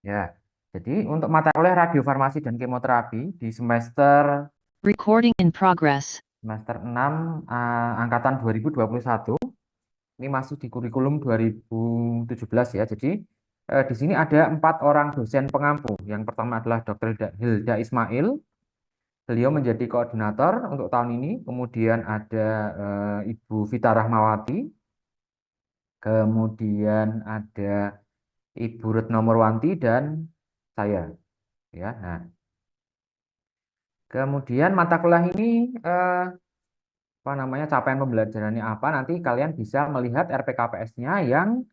Ya, jadi untuk mata kuliah radiofarmasi dan kemoterapi di semester Recording in progress. semester 6 angkatan 2021 ini masih di kurikulum 2017 ya. Jadi di sini ada 4 orang dosen pengampu. Yang pertama adalah Dr. Hilda Ismail. Beliau menjadi koordinator untuk tahun ini. Kemudian ada Ibu Vita Rahmawati. Kemudian ada Ibu Retno Murwanti dan saya. Ya, nah, kemudian mata kuliah ini apa namanya capaian pembelajarannya apa? Nanti kalian bisa melihat RPKPS-nya yang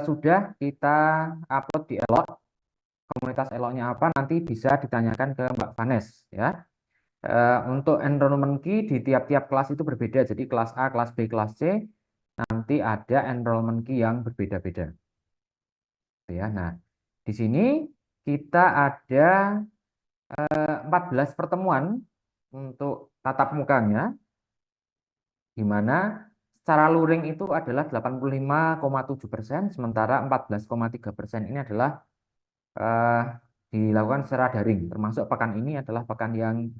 sudah kita upload di Elok. Komunitas Eloknya apa? Nanti bisa ditanyakan ke Mbak Vanes ya. Untuk enrollment key di tiap-tiap kelas itu berbeda. Jadi kelas A, kelas B, kelas C nanti ada enrollment key yang berbeda-beda. Ya, nah di sini kita ada 14 pertemuan untuk tatap mukanya, di mana secara luring itu adalah 85,7%, sementara 14,3% ini adalah eh, dilakukan secara daring. Termasuk pekan ini adalah pekan yang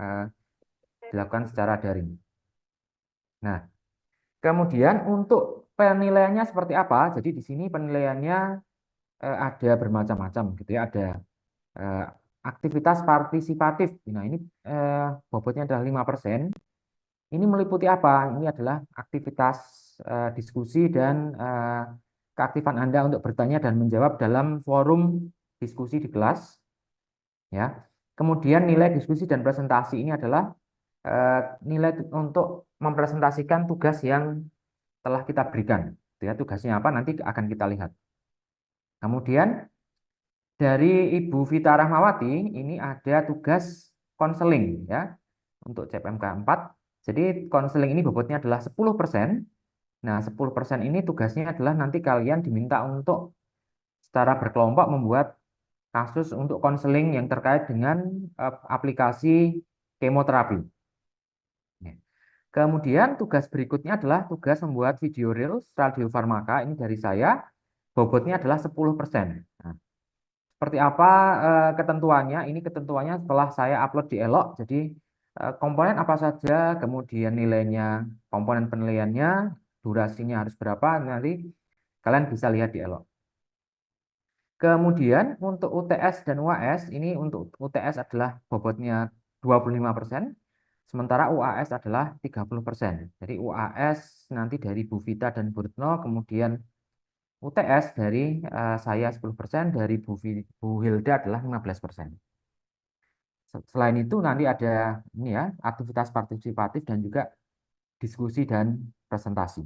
dilakukan secara daring. Nah, kemudian untuk penilaiannya seperti apa? Jadi di sini penilaiannya ada bermacam-macam gitu ya. Ada eh, aktivitas partisipatif. Nah, ini bobotnya adalah 5%. Ini meliputi apa? Ini adalah aktivitas diskusi dan keaktifan Anda untuk bertanya dan menjawab dalam forum diskusi di kelas, ya. Kemudian nilai diskusi dan presentasi ini adalah nilai untuk mempresentasikan tugas yang telah kita berikan. Ya, tugasnya apa nanti akan kita lihat. Kemudian dari Ibu Vita Rahmawati ini ada tugas konseling ya untuk CPMK 4. Jadi konseling ini bobotnya adalah 10%. Nah, 10% ini tugasnya adalah nanti kalian diminta untuk secara berkelompok membuat kasus untuk konseling yang terkait dengan aplikasi kemoterapi. Ya. Kemudian tugas berikutnya adalah tugas membuat video reels radiofarmaka. Ini dari saya, bobotnya adalah 10%. Nah, seperti apa ketentuannya? Ini ketentuannya setelah saya upload di Elok. Jadi komponen apa saja, kemudian nilainya, komponen penilaiannya, durasinya harus berapa, nanti kalian bisa lihat di Elok. Kemudian untuk UTS dan UAS, ini untuk UTS adalah bobotnya 25%, sementara UAS adalah 30%. Jadi UAS nanti dari Bu Vita dan Bu Retno, kemudian UTS dari saya 10%, dari Bu Hilda adalah 15%. Selain itu nanti ada ini ya, aktivitas partisipatif dan juga diskusi dan presentasi.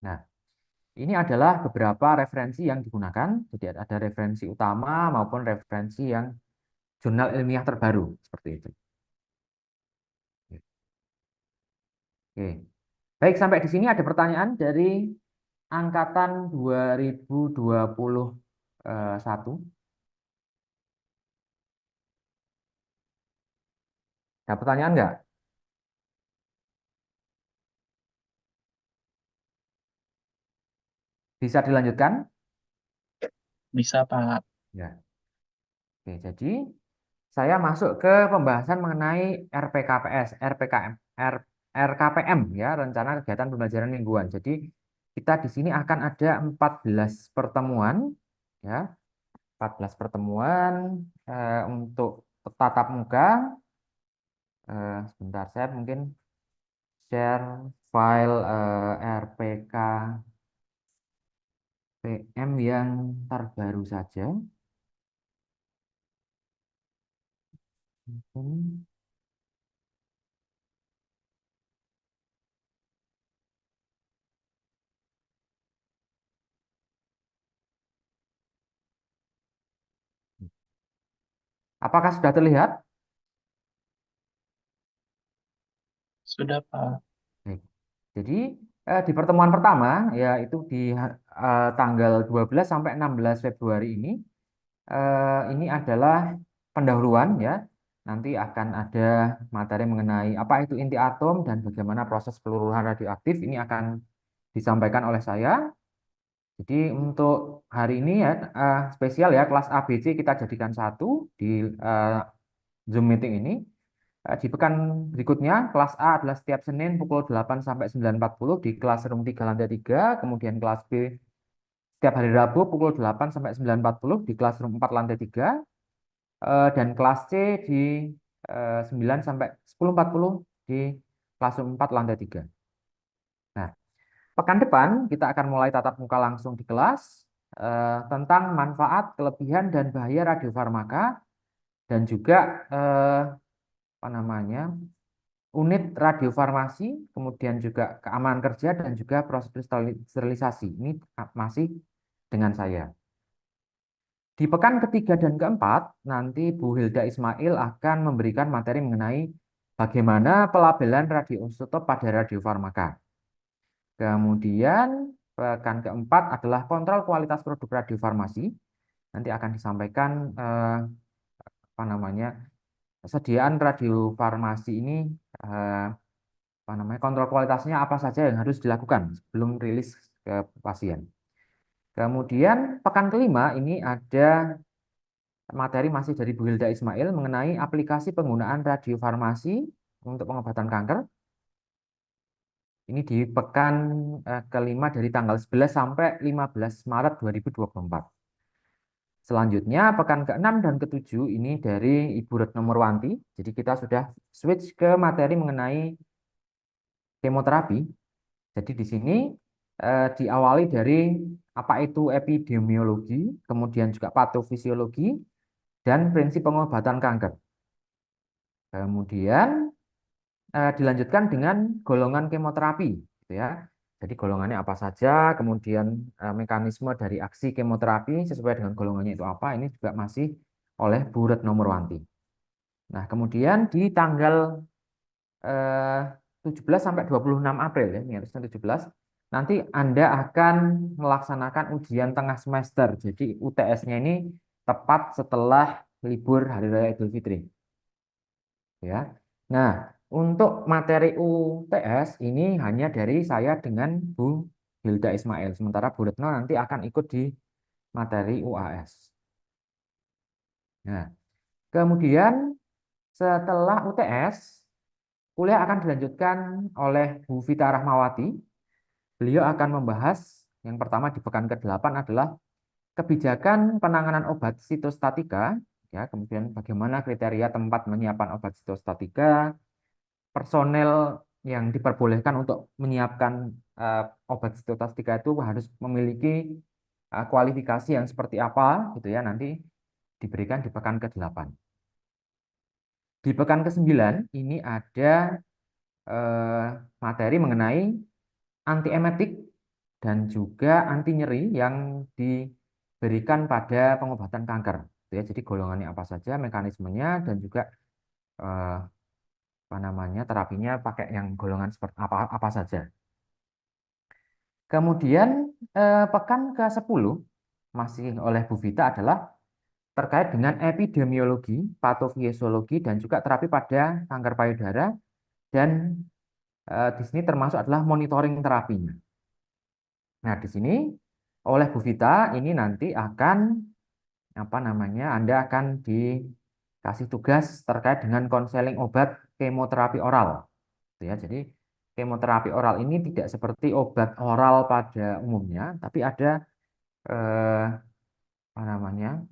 Nah, ini adalah beberapa referensi yang digunakan. Jadi ada referensi utama maupun referensi yang jurnal ilmiah terbaru seperti itu. Oke. Baik, sampai di sini ada pertanyaan dari angkatan 2021. Ada pertanyaan nggak? Bisa dilanjutkan? Bisa, Pak. Ya. Oke, jadi saya masuk ke pembahasan mengenai RPKPS, RPKM, RKPM ya, rencana kegiatan pembelajaran mingguan. Jadi kita di sini akan ada 14 pertemuan ya, 14 pertemuan untuk tatap muka. Sebentar saya mungkin share file RPKPM yang terbaru saja. Apakah sudah terlihat? Sudah, Pak. Baik. Jadi di pertemuan pertama yaitu di tanggal 12 sampai 16 Februari ini adalah pendahuluan ya. Nanti akan ada materi mengenai apa itu inti atom dan bagaimana proses peluruhan radioaktif. Ini akan disampaikan oleh saya. Jadi untuk hari ini ya spesial ya kelas A, B, C kita jadikan satu di Zoom meeting ini. Di pekan berikutnya kelas A adalah setiap Senin pukul 8 sampai 9.40 di kelas room 3 lantai 3. Kemudian kelas B setiap hari Rabu pukul 8 sampai 9.40 di kelas room 4 lantai 3. Dan kelas C di 9 sampai 10.40 di kelas room 4 lantai 3. Nah, pekan depan kita akan mulai tatap muka langsung di kelas tentang manfaat, kelebihan, dan bahaya radiofarmaka dan juga apa namanya unit radiofarmasi, kemudian juga keamanan kerja dan juga prosedur sterilisasi. Ini masih dengan saya. Di pekan ketiga dan keempat, nanti Bu Hilda Ismail akan memberikan materi mengenai bagaimana pelabelan radioisotop pada radiofarmaka. Kemudian pekan keempat adalah kontrol kualitas produk radiofarmasi. Nanti akan disampaikan apa namanya sediaan radiofarmasi ini apa namanya kontrol kualitasnya apa saja yang harus dilakukan sebelum rilis ke pasien. Kemudian pekan kelima ini ada materi masih dari Bu Hilda Ismail mengenai aplikasi penggunaan radiofarmasi untuk pengobatan kanker. Ini di pekan kelima dari tanggal 11 sampai 15 Maret 2024. Selanjutnya, pekan ke-6 dan ke-7 ini dari Ibu Retno Murwanti. Jadi kita sudah switch ke materi mengenai kemoterapi. Jadi di sini diawali dari apa itu epidemiologi, kemudian juga patofisiologi, dan prinsip pengobatan kanker. Kemudian dilanjutkan dengan golongan kemoterapi, gitu ya. Jadi golongannya apa saja, kemudian mekanisme dari aksi kemoterapi sesuai dengan golongannya itu apa, ini juga masih oleh Bu Retno Murwanti. Nah, kemudian di tanggal 17 sampai 26 April ya, ini harusnya 17, nanti Anda akan melaksanakan ujian tengah semester. Jadi UTS-nya ini tepat setelah libur Hari Raya Idul Fitri. Ya. Nah, untuk materi UTS ini hanya dari saya dengan Bu Hilda Ismail. Sementara Bu Retno nanti akan ikut di materi UAS. Nah, kemudian setelah UTS, kuliah akan dilanjutkan oleh Bu Vita Rahmawati. Beliau akan membahas yang pertama di pekan ke-8 adalah kebijakan penanganan obat sitostatika, ya, kemudian bagaimana kriteria tempat menyiapkan obat sitostatika, personel yang diperbolehkan untuk menyiapkan obat sitostatika itu harus memiliki kualifikasi yang seperti apa gitu ya, nanti diberikan di pekan ke-8. Di pekan ke-9 ini ada materi mengenai antiemetik dan juga anti nyeri yang diberikan pada pengobatan kanker. Ya, jadi golongannya apa saja, mekanismenya, dan juga apa namanya terapinya pakai yang golongan seperti apa saja. Kemudian pekan ke-10 masih oleh Bu Vita adalah terkait dengan epidemiologi, patofisiologi, dan juga terapi pada kanker payudara, dan di sini termasuk adalah monitoring terapinya. Nah, di sini oleh Bu Vita ini nanti akan apa namanya Anda akan dikasih tugas terkait dengan konseling obat kemoterapi oral. Ya, jadi kemoterapi oral ini tidak seperti obat oral pada umumnya, tapi ada apa namanya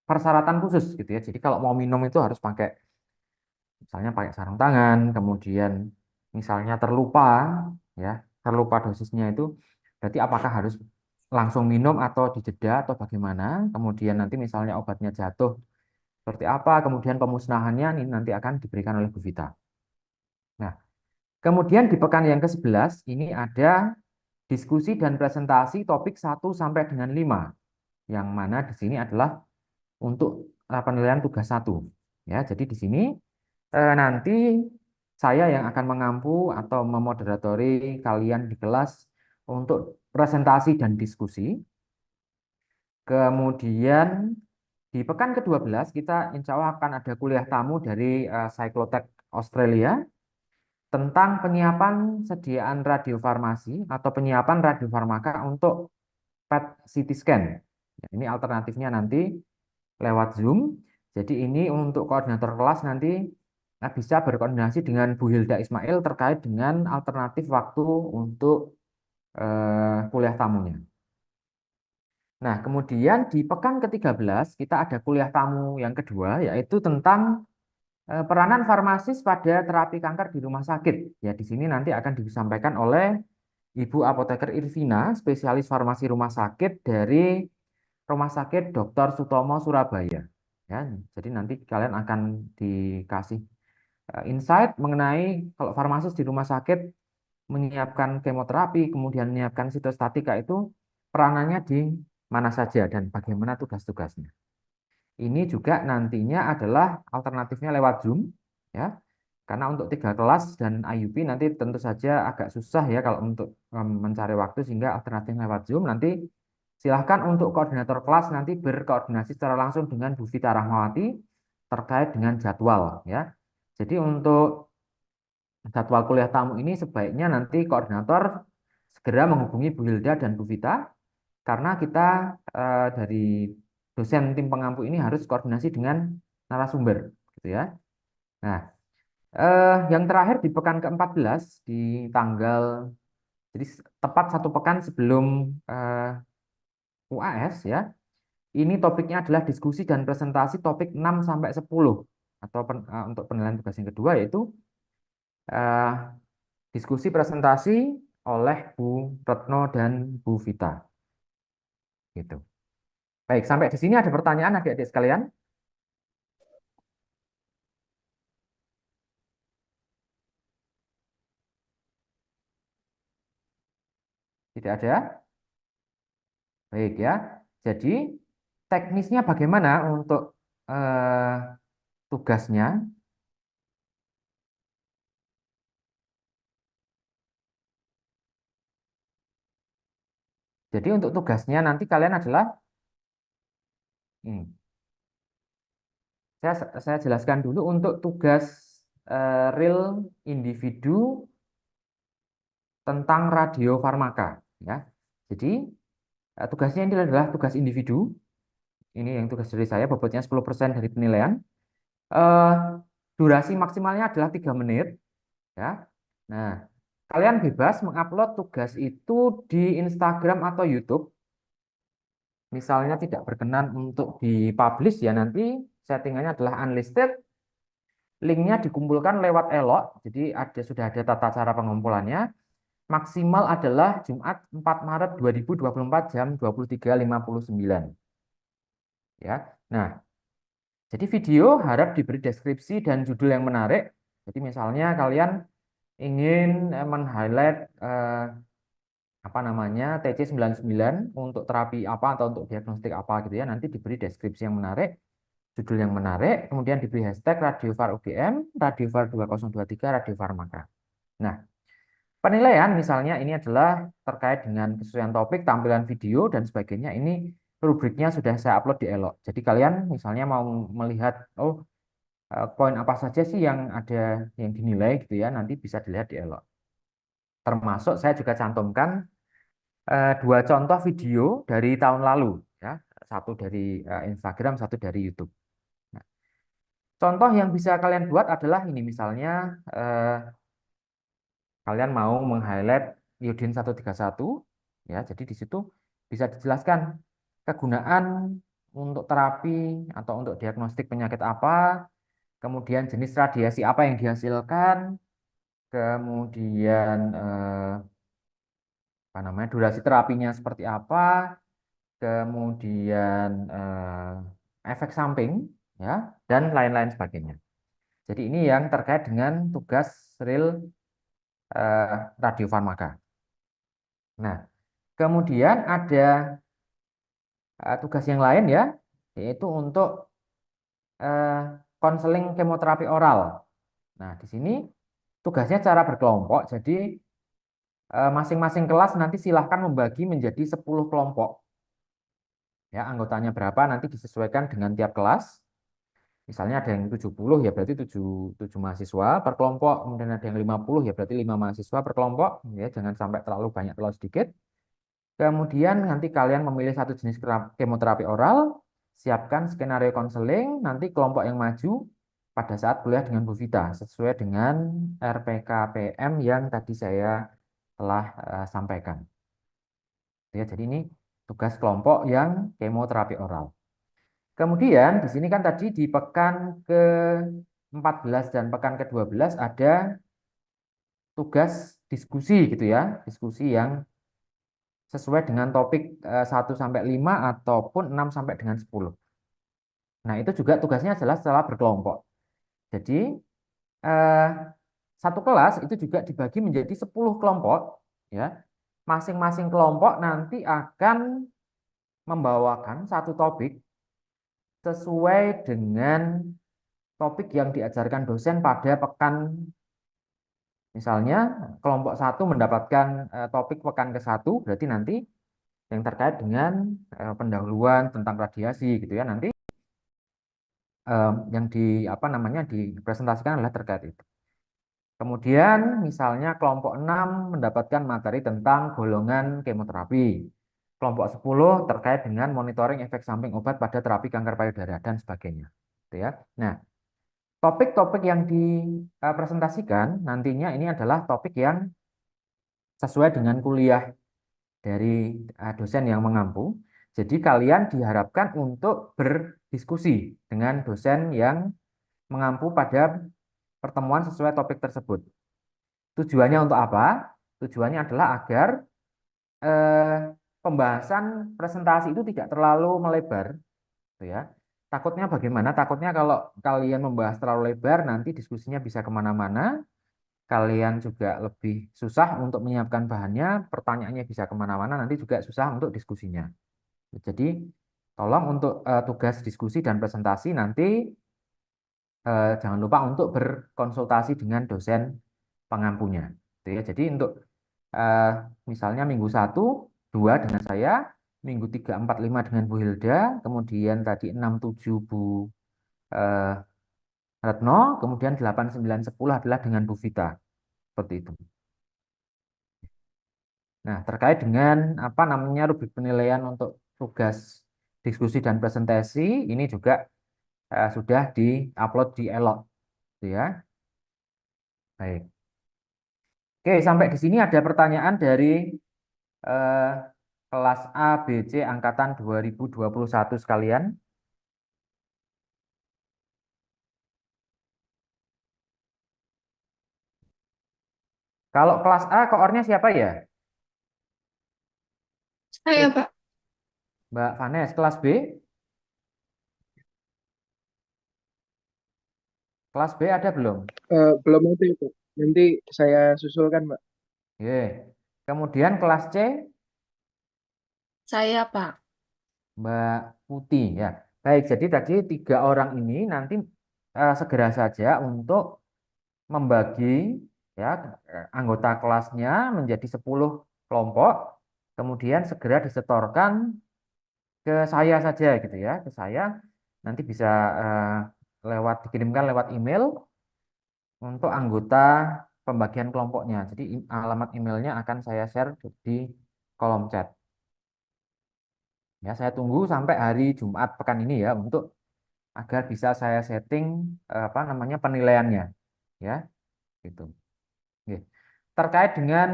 persyaratan khusus gitu ya. Jadi kalau mau minum itu harus pakai misalnya pakai sarung tangan, kemudian misalnya ya terlupa dosisnya itu, berarti apakah harus langsung minum atau dijeda atau bagaimana? Kemudian nanti misalnya obatnya jatuh seperti apa? Kemudian pemusnahannya ini nanti akan diberikan oleh Bu Vita. Nah, kemudian di pekan yang ke-11 ini ada diskusi dan presentasi topik 1 sampai dengan 5, yang mana di sini adalah untuk penilaian tugas 1. Ya, jadi di sini nanti saya yang akan mengampu atau memoderatori kalian di kelas untuk presentasi dan diskusi. Kemudian di pekan ke-12 kita insya Allah akan ada kuliah tamu dari Cyclotech Australia tentang penyiapan sediaan radiofarmasi atau penyiapan radiofarmaka untuk PET CT scan. Ya, ini alternatifnya nanti lewat Zoom. Jadi ini untuk koordinator kelas nanti bisa berkoordinasi dengan Bu Hilda Ismail terkait dengan alternatif waktu untuk kuliah tamunya. Nah, kemudian di pekan ke-13 kita ada kuliah tamu yang kedua, yaitu tentang peranan farmasis pada terapi kanker di rumah sakit. Ya, di sini nanti akan disampaikan oleh Ibu Apoteker Irvina, spesialis farmasi rumah sakit dari Rumah Sakit Dr. Sutomo Surabaya. Ya, jadi nanti kalian akan dikasih insight mengenai kalau farmasis di rumah sakit menyiapkan kemoterapi, kemudian menyiapkan sitostatika itu peranannya di mana saja dan bagaimana tugas-tugasnya. Ini juga nantinya adalah alternatifnya lewat Zoom, ya. Karena untuk 3 kelas dan IUP nanti tentu saja agak susah ya kalau untuk mencari waktu, sehingga alternatifnya lewat Zoom. Nanti silahkan untuk koordinator kelas nanti berkoordinasi secara langsung dengan Bu Vita Rahmawati terkait dengan jadwal, ya. Jadi untuk jadwal kuliah tamu ini sebaiknya nanti koordinator segera menghubungi Bu Hilda dan Bu Vita karena kita dari dosen tim pengampu ini harus koordinasi dengan narasumber, gitu ya. Nah, yang terakhir di pekan ke-14 di tanggal, jadi tepat 1 pekan sebelum UAS ya. Ini topiknya adalah diskusi dan presentasi topik 6 sampai 10 atau untuk penilaian tugas yang kedua yaitu eh, diskusi presentasi oleh Bu Retno dan Bu Vita. Gitu. Baik, sampai di sini ada pertanyaan adik-adik sekalian? Tidak ada? Baik ya. Jadi teknisnya bagaimana untuk tugasnya? Jadi untuk tugasnya nanti kalian adalah ini. Saya jelaskan dulu untuk tugas real individu tentang radiofarmaka ya. Jadi tugasnya ini adalah tugas individu. Ini yang tugas dari saya, bobotnya 10% dari penilaian. Eh, Durasi maksimalnya adalah 3 menit ya. Nah, kalian bebas mengupload tugas itu di Instagram atau YouTube. Misalnya tidak berkenan untuk dipublish ya, nanti settingannya adalah unlisted. Linknya dikumpulkan lewat Elok, jadi sudah ada tata cara pengumpulannya. Maksimal adalah Jumat 4 Maret 2024 jam 23.59. Ya. Nah, jadi video harap diberi deskripsi dan judul yang menarik. Jadi misalnya kalian ingin men-highlight apa namanya TC99 untuk terapi apa atau untuk diagnostik apa gitu ya, nanti diberi deskripsi yang menarik, judul yang menarik, kemudian diberi hashtag RadioVar UGM, RadioVar 2023, RadioVarmaka. Nah, penilaian misalnya ini adalah terkait dengan kesesuaian topik, tampilan video, dan sebagainya. Ini rubriknya sudah saya upload di Elok. Jadi kalian misalnya mau melihat, oh poin apa saja sih yang ada yang dinilai gitu ya, nanti bisa dilihat di Elok. Termasuk saya juga cantumkan 2 contoh video dari tahun lalu, ya. Satu dari Instagram, satu dari YouTube. Nah, contoh yang bisa kalian buat adalah ini misalnya kalian mau meng-highlight iodin 131 ya, jadi di situ bisa dijelaskan kegunaan untuk terapi atau untuk diagnostik penyakit apa, kemudian jenis radiasi apa yang dihasilkan, kemudian apa namanya durasi terapinya seperti apa, kemudian efek samping ya, dan lain-lain sebagainya. Jadi ini yang terkait dengan tugas real radiofarmaka. Nah, kemudian ada tugas yang lain ya, yaitu untuk konseling kemoterapi oral. Nah, di sini tugasnya cara berkelompok. Jadi masing-masing kelas nanti silahkan membagi menjadi 10 kelompok. Ya, anggotanya berapa nanti disesuaikan dengan tiap kelas. Misalnya ada yang 70 ya berarti 7 mahasiswa per kelompok, kemudian ada yang 50 ya berarti 5 mahasiswa per kelompok, ya jangan sampai terlalu banyak terlalu sedikit. Kemudian nanti kalian memilih satu jenis kemoterapi oral, siapkan skenario konseling, nanti kelompok yang maju pada saat kuliah dengan Bu Vita, sesuai dengan RPKPM yang tadi saya telah sampaikan. Ya, jadi ini tugas kelompok yang kemoterapi oral. Kemudian di sini kan tadi di pekan ke-14 dan pekan ke-12 ada tugas diskusi gitu ya, diskusi yang sesuai dengan topik 1 sampai 5 ataupun 6 sampai dengan 10. Nah, itu juga tugasnya adalah setelah berkelompok. Jadi eh, satu kelas itu juga dibagi menjadi 10 kelompok ya. Masing-masing kelompok nanti akan membawakan satu topik sesuai dengan topik yang diajarkan dosen pada pekan. Misalnya kelompok satu mendapatkan topik pekan ke-1, berarti nanti yang terkait dengan pendahuluan tentang radiasi gitu ya. Nanti yang dipresentasikan adalah terkait itu. Kemudian misalnya kelompok 6 mendapatkan materi tentang golongan kemoterapi. Kelompok 10 terkait dengan monitoring efek samping obat pada terapi kanker payudara dan sebagainya. Gitu ya. Nah, topik-topik yang dipresentasikan nantinya ini adalah topik yang sesuai dengan kuliah dari dosen yang mengampu. Jadi kalian diharapkan untuk berdiskusi dengan dosen yang mengampu pada pertemuan sesuai topik tersebut. Tujuannya untuk apa? Tujuannya adalah agar eh, pembahasan presentasi itu tidak terlalu melebar, gitu ya. Takutnya bagaimana? Takutnya kalau kalian membahas terlalu lebar, nanti diskusinya bisa kemana-mana. Kalian juga lebih susah untuk menyiapkan bahannya, pertanyaannya bisa kemana-mana, nanti juga susah untuk diskusinya. Jadi, tolong untuk tugas diskusi dan presentasi nanti jangan lupa untuk berkonsultasi dengan dosen pengampunya. Gitu ya. Jadi untuk eh, misalnya minggu 1, 2 dengan saya, minggu 3, 4, 5 dengan Bu Hilda, kemudian tadi 6, 7 Bu eh, Retno, kemudian 8, 9, 10 adalah dengan Bu Vita. Seperti itu. Nah, terkait dengan apa namanya rubrik penilaian untuk tugas diskusi dan presentasi, ini juga sudah di-upload di Elot, gitu ya. Baik. Oke, sampai di sini ada pertanyaan dari eh, kelas A, B, C angkatan 2021 sekalian. Kalau kelas A koornya siapa ya? Saya, Pak. Mbak Vanes, kelas B? Kelas B ada belum? Belum ada itu. Nanti saya susulkan, Mbak. Oke. Kemudian kelas C, Saya, Pak. Mbak Putih ya. Baik, jadi tadi 3 orang ini nanti segera saja untuk membagi ya anggota kelasnya menjadi 10 kelompok, kemudian segera disetorkan ke saya saja gitu ya, ke saya nanti bisa dikirimkan lewat email untuk anggota pembagian kelompoknya. Jadi alamat emailnya akan saya share di kolom chat. Ya, saya tunggu sampai hari Jumat pekan ini ya untuk agar bisa saya setting apa namanya penilaiannya ya, gitu. Oke. Terkait dengan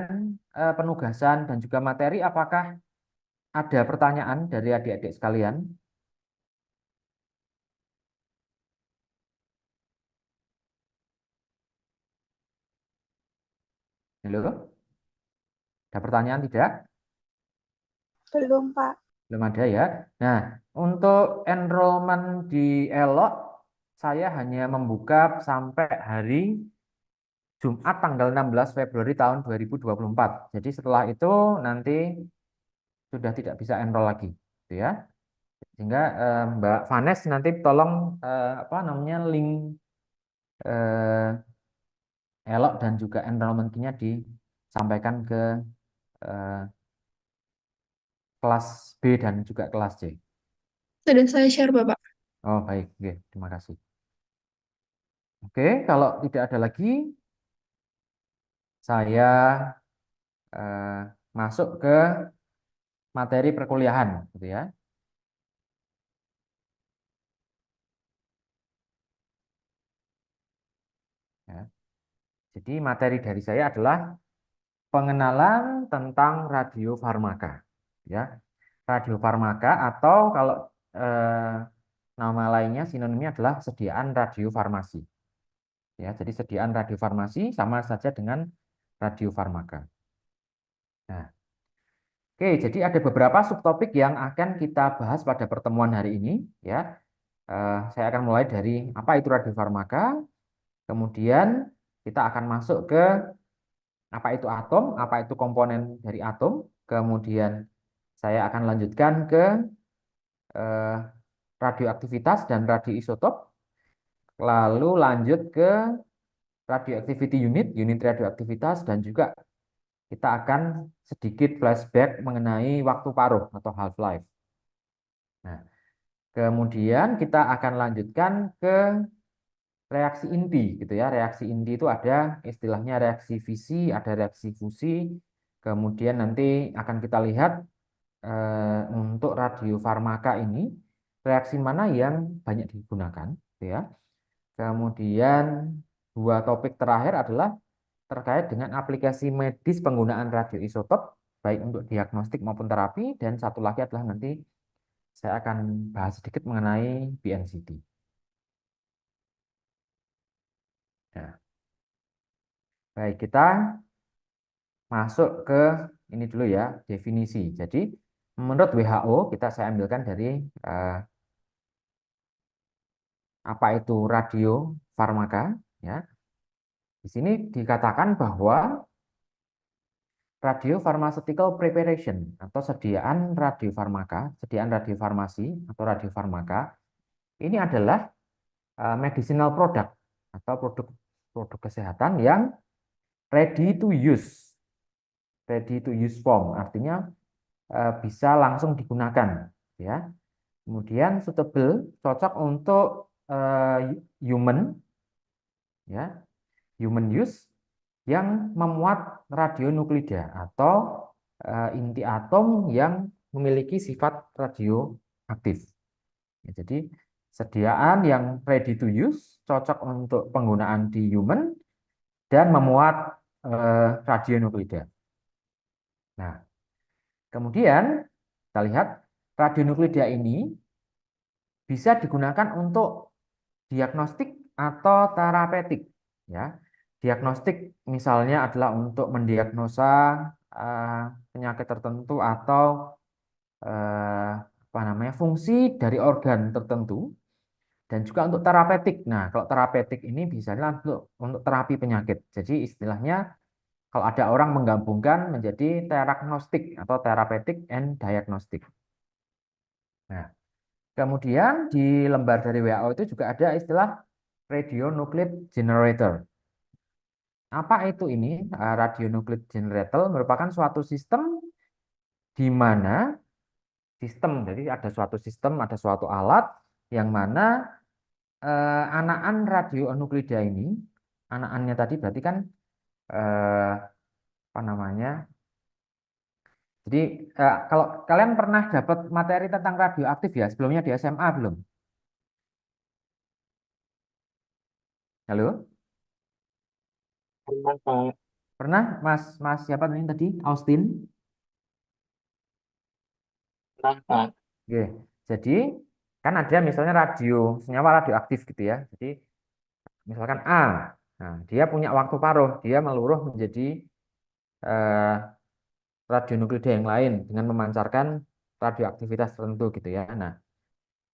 penugasan dan juga materi, apakah ada pertanyaan dari adik-adik sekalian? Halo, ada pertanyaan tidak? Belum, Pak. Belum ada ya. Nah, untuk enrollment di Elok, saya hanya membuka sampai hari Jumat tanggal 16 Februari tahun 2024. Jadi setelah itu nanti sudah tidak bisa enroll lagi, gitu ya. Sehingga Mbak Vanes nanti tolong apa namanya link eh, Elok dan juga enrollment-nya disampaikan ke eh, kelas B dan juga kelas C. Sudah saya share, Bapak. Oh, baik. Oke, terima kasih. Oke, kalau tidak ada lagi, saya masuk ke materi perkuliahan gitu ya. Ya. Jadi materi dari saya adalah pengenalan tentang radiofarmaka ya. Radiofarmaka atau kalau eh, nama lainnya sinonimnya adalah sediaan radiofarmasi. Ya, jadi sediaan radiofarmasi sama saja dengan radiofarmaka. Nah, oke, jadi ada beberapa subtopik yang akan kita bahas pada pertemuan hari ini ya. Saya akan mulai dari apa itu radiofarmaka, kemudian kita akan masuk ke apa itu atom, apa itu komponen dari atom, kemudian saya akan lanjutkan ke eh, radioaktivitas dan radioisotop, lalu lanjut ke radioactivity unit, unit radioaktivitas, dan juga kita akan sedikit flashback mengenai waktu paruh atau half-life. Nah, kemudian kita akan lanjutkan ke reaksi inti gitu ya. Reaksi inti itu ada istilahnya reaksi fisi, ada reaksi fusi. Kemudian nanti akan kita lihat untuk radiofarmaka ini reaksi mana yang banyak digunakan gitu ya. Kemudian dua topik terakhir adalah terkait dengan aplikasi medis penggunaan radioisotop baik untuk diagnostik maupun terapi, dan satu lagi adalah nanti saya akan bahas sedikit mengenai BNCT. Nah, baik, kita masuk ke ini dulu ya, definisi. Jadi menurut WHO saya ambilkan dari apa itu radiofarmaka ya. Di sini dikatakan bahwa radiopharmaceutical preparation atau sediaan radiofarmaka, sediaan radiofarmasi atau radiofarmaka ini adalah medicinal product atau produk kesehatan yang ready to use. Ready to use form artinya bisa langsung digunakan ya. Kemudian suitable, cocok untuk human ya, human use yang memuat radionuklida atau inti atom yang memiliki sifat radioaktif. Ya, jadi sediaan yang ready to use, cocok untuk penggunaan di human dan memuat radionuklida. Nah, kemudian kita lihat radionuklida ini bisa digunakan untuk diagnostik atau terapeutik ya. Diagnostik misalnya adalah untuk mendiagnosa penyakit tertentu atau apa namanya fungsi dari organ tertentu, dan juga untuk terapeutik. Nah, kalau terapeutik ini biasanya untuk terapi penyakit. Jadi istilahnya kalau ada orang menggabungkan menjadi teragnostik atau therapeutic and diagnostic. Nah, kemudian di lembar dari WHO itu juga ada istilah radionuclide generator. Apa itu ini? Radionuclide generator merupakan suatu sistem di mana jadi ada suatu sistem, ada suatu alat yang mana anakan radionuklida ini, anakannya tadi berarti kan apa namanya? Jadi kalau kalian pernah dapat materi tentang radioaktif ya sebelumnya di SMA belum? Halo? Pernah, Pak. Pernah, Mas siapa ini tadi? Austin? Pernah, Pak. Oke. Jadi kan ada misalnya senyawa radioaktif gitu ya. Jadi misalkan A, nah dia punya waktu paruh, dia meluruh menjadi eh, radionuklida yang lain dengan memancarkan radioaktivitas tertentu gitu ya. Nah,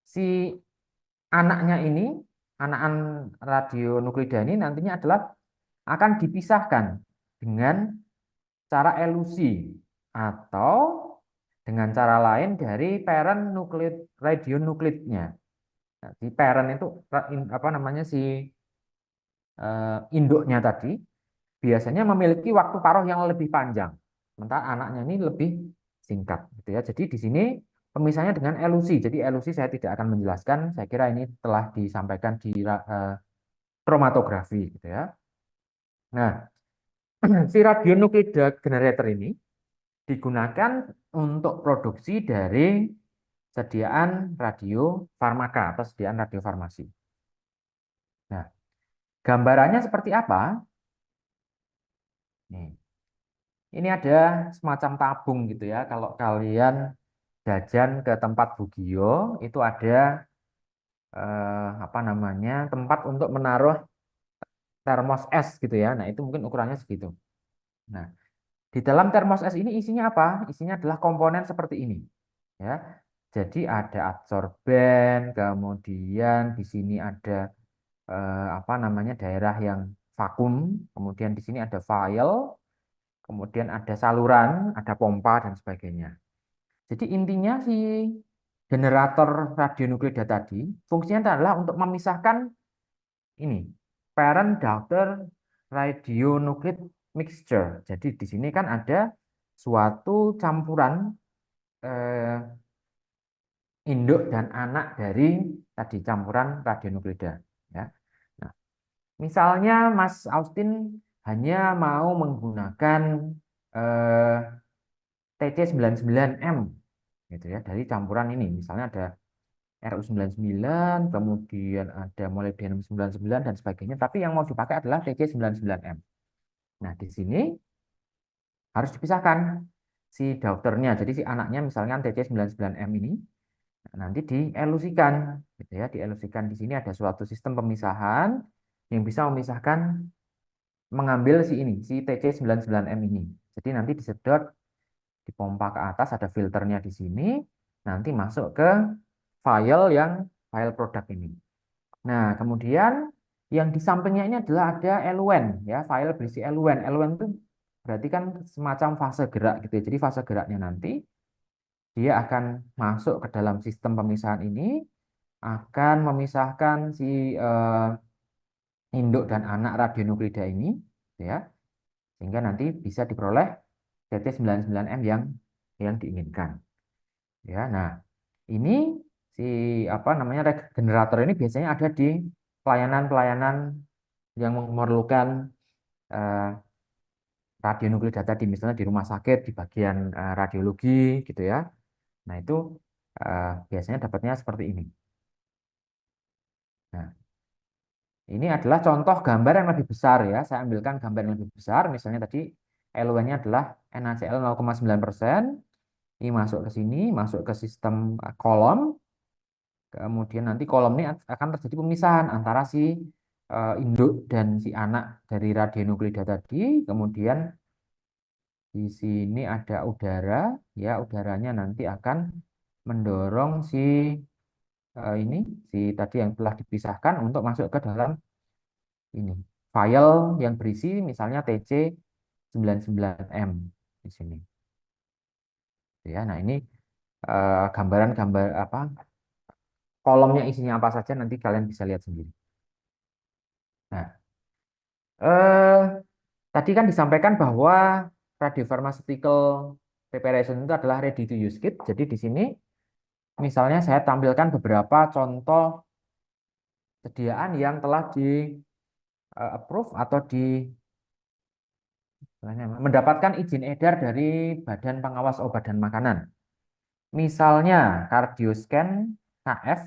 si anaknya ini, anakan radionuklida ini nantinya adalah akan dipisahkan dengan cara elusi atau dengan cara lain dari parent nukleid radionuklidnya. Nah, di parent itu apa namanya si induknya tadi biasanya memiliki waktu paruh yang lebih panjang, sementara anaknya ini lebih singkat, gitu ya. Jadi di sini pemisahnya dengan elusi. Jadi elusi saya tidak akan menjelaskan. Saya kira ini telah disampaikan di kromatografi, gitu ya. Nah, si radionuklida generator ini digunakan untuk produksi dari sediaan radiofarmaka atau sediaan radiofarmasi. Nah, gambarannya seperti apa? Nih. Ini ada semacam tabung gitu ya. Kalau kalian jajan ke tempat Bugio, itu ada apa namanya tempat untuk menaruh termos es gitu ya. Nah, itu mungkin ukurannya segitu. Nah, di dalam termos es ini isinya apa? Isinya adalah komponen seperti ini. Ya. Jadi ada adsorben, kemudian di sini ada apa namanya daerah yang vakum, kemudian di sini ada vial, kemudian ada saluran, ada pompa dan sebagainya. Jadi intinya si generator radionukleida tadi fungsinya adalah untuk memisahkan ini parent daughter radionuclide mixture. Jadi di sini kan ada suatu campuran eh, induk dan anak dari tadi campuran radionukleida. Ya. Nah, misalnya Mas Austin hanya mau menggunakan eh, TC99M gitu ya dari campuran ini. Misalnya ada Ru99, kemudian ada molybdenum 99 dan sebagainya, tapi yang mau dipakai adalah TC99M. Nah, di sini harus dipisahkan si dokternya. Jadi si anaknya misalkan TC99M ini nanti dielusikan gitu ya, dielusikan. Di sini ada suatu sistem pemisahan yang bisa memisahkan mengambil si ini, si TC99M ini. Jadi nanti disedot, dipompa ke atas, ada filternya di sini, nanti masuk ke file produk ini. Nah, kemudian yang di sampingnya ini adalah ada eluen ya, file berisi eluen. Eluen itu berarti kan semacam fase gerak gitu ya. Jadi fase geraknya nanti dia akan masuk ke dalam sistem pemisahan ini, akan memisahkan si induk dan anak radionukleida ini ya, sehingga nanti bisa diperoleh TT99M yang diinginkan. Ya, nah ini si apa namanya generator ini biasanya ada di pelayanan-pelayanan yang memerlukan eh, radionukleida tadi, misalnya di rumah sakit di bagian radiologi gitu ya. Nah itu biasanya dapatnya seperti ini. Nah, ini adalah contoh gambar yang lebih besar ya. Saya ambilkan gambar yang lebih besar. Misalnya tadi LUN-nya adalah NaCl 0,9%. Ini masuk ke sini, masuk ke sistem kolom. Kemudian nanti kolom ini akan terjadi pemisahan antara si induk dan si anak dari radionukleida tadi. Kemudian di sini ada udara, ya udaranya nanti akan mendorong si ini, si tadi yang telah dipisahkan untuk masuk ke dalam ini file yang berisi misalnya TC99M di sini. Ya, nah ini gambaran-gambar apa kolomnya isinya apa saja nanti kalian bisa lihat sendiri. Nah, eh, tadi kan disampaikan bahwa radiopharmaceutical preparation itu adalah ready to use kit. Jadi di sini misalnya saya tampilkan beberapa contoh sediaan yang telah di approve atau di mendapatkan izin edar dari Badan Pengawas Obat dan Makanan. Misalnya Cardioscan KF,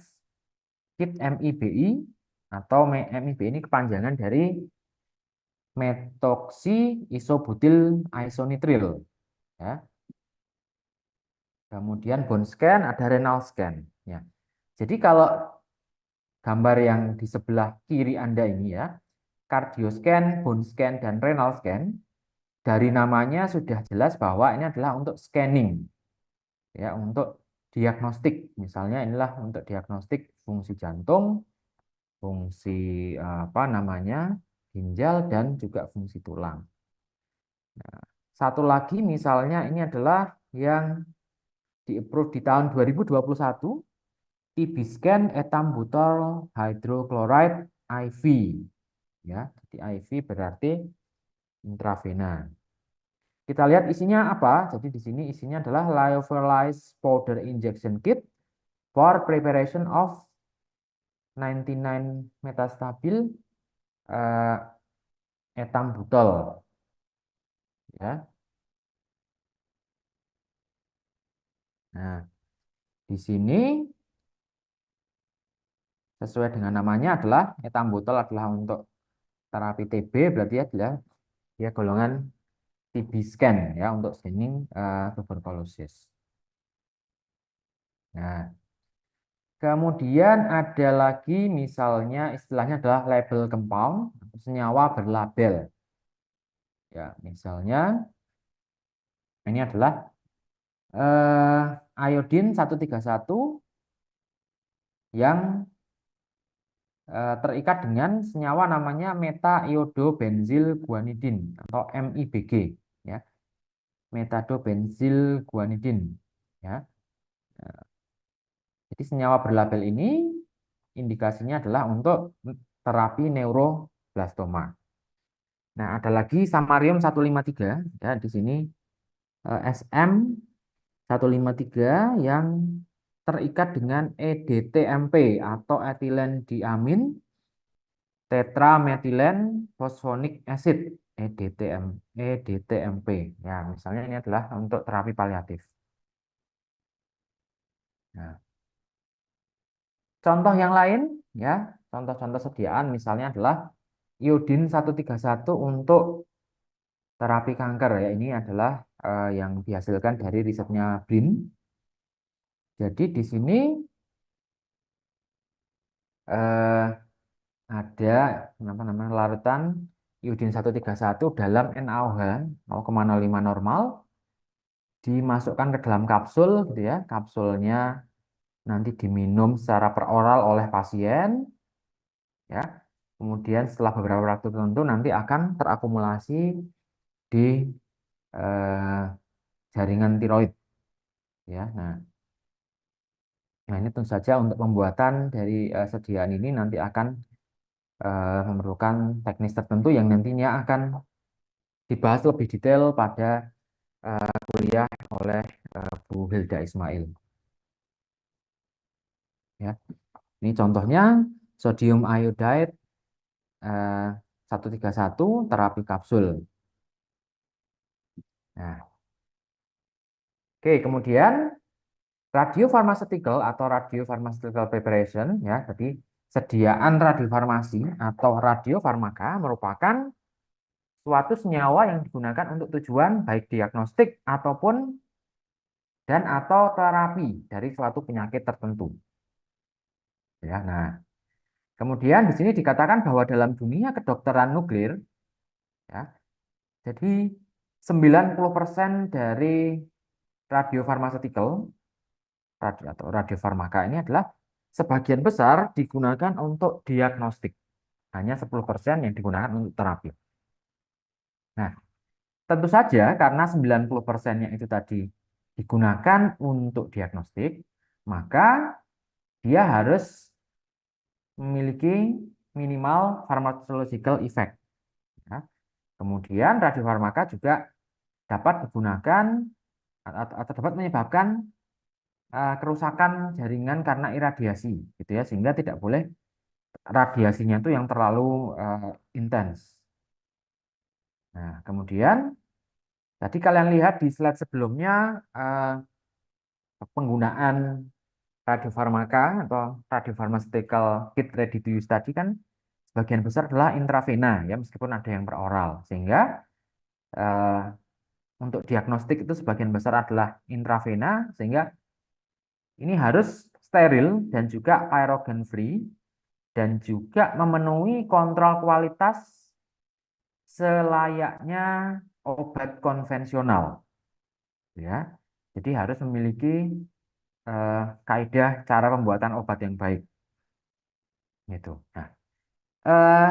kit MIBI, atau MIBI ini kepanjangan dari metoksi isobutil isonitril. Ya. Kemudian bone scan, ada renal scan. Ya. Jadi kalau gambar yang di sebelah kiri Anda ini ya, cardioscan, bone scan, dan renal scan, dari namanya sudah jelas bahwa ini adalah untuk scanning. Ya, untuk diagnostik. Misalnya inilah untuk diagnostik fungsi jantung, fungsi apa namanya ginjal, dan juga fungsi tulang. Nah, satu lagi misalnya ini adalah yang di-approve di tahun 2021, TB-scan ethambutol hydrochloride IV. Ya, jadi IV berarti intravena. Kita lihat isinya apa. Jadi di sini isinya adalah lyophilized powder injection kit for preparation of 99 metastabil ethambutol. Ya. Nah, di sini sesuai dengan namanya adalah etambutol adalah untuk terapi TB, berarti adalah dia golongan TB scan ya untuk screening tuberkulosis. Nah, kemudian ada lagi misalnya istilahnya adalah label compound, senyawa berlabel. Ya, misalnya ini adalah iodin 131 yang terikat dengan senyawa namanya meta-iodobenzil guanidin atau MIBG ya. Metadobenzil guanidin ya. Jadi senyawa berlabel ini indikasinya adalah untuk terapi neuroblastoma. Nah, ada lagi samarium 153 ya di sini SM 153 yang terikat dengan EDTMP atau etilen diamin tetrametilen fosfonik acid EDTMP. Ya, misalnya ini adalah untuk terapi paliatif. Nah, contoh yang lain ya, contoh-contoh sediaan misalnya adalah iodin 131 untuk terapi kanker ya. Ini adalah yang dihasilkan dari risetnya BRIN. Jadi di sini eh, ada apa namanya larutan iodin 131 dalam NaOH 0,05 normal dimasukkan ke dalam kapsul gitu ya. Kapsulnya nanti diminum secara peroral oleh pasien ya. Kemudian setelah beberapa waktu tertentu nanti akan terakumulasi di eh, jaringan tiroid ya. Nah, ini tentu saja untuk pembuatan dari sediaan ini nanti akan memerlukan teknis tertentu yang nantinya akan dibahas lebih detail pada kuliah oleh Bu Hilda Ismail. Ya, ini contohnya sodium iodide 131 terapi kapsul. Nah, oke, kemudian radiofarmaceutical atau radiopharmaceutical preparation ya, jadi sediaan radiofarmasi atau radiofarmaka merupakan suatu senyawa yang digunakan untuk tujuan baik diagnostik ataupun dan atau terapi dari suatu penyakit tertentu. Ya, nah, kemudian di sini dikatakan bahwa dalam dunia kedokteran nuklir ya, jadi 90% dari radiofarmaceutical atau radiofarmaka ini adalah sebagian besar digunakan untuk diagnostik. Hanya 10% yang digunakan untuk terapi. Nah, tentu saja karena 90%-nya itu tadi digunakan untuk diagnostik, maka dia harus memiliki minimal pharmacological effect. Ya. Kemudian radiofarmaka juga dapat digunakan atau dapat menyebabkan kerusakan jaringan karena iradiasi, gitu ya, sehingga tidak boleh radiasinya itu yang terlalu intens. Nah, kemudian tadi kalian lihat di slide sebelumnya penggunaan radiofarmaka atau radiopharmaceutical kit ready to use tadi kan sebagian besar adalah intravena ya, meskipun ada yang peroral, sehingga untuk diagnostik itu sebagian besar adalah intravena, sehingga ini harus steril dan juga pyrogen free dan juga memenuhi kontrol kualitas selayaknya obat konvensional ya. Jadi harus memiliki kaidah cara pembuatan obat yang baik gitu. Nah, eh,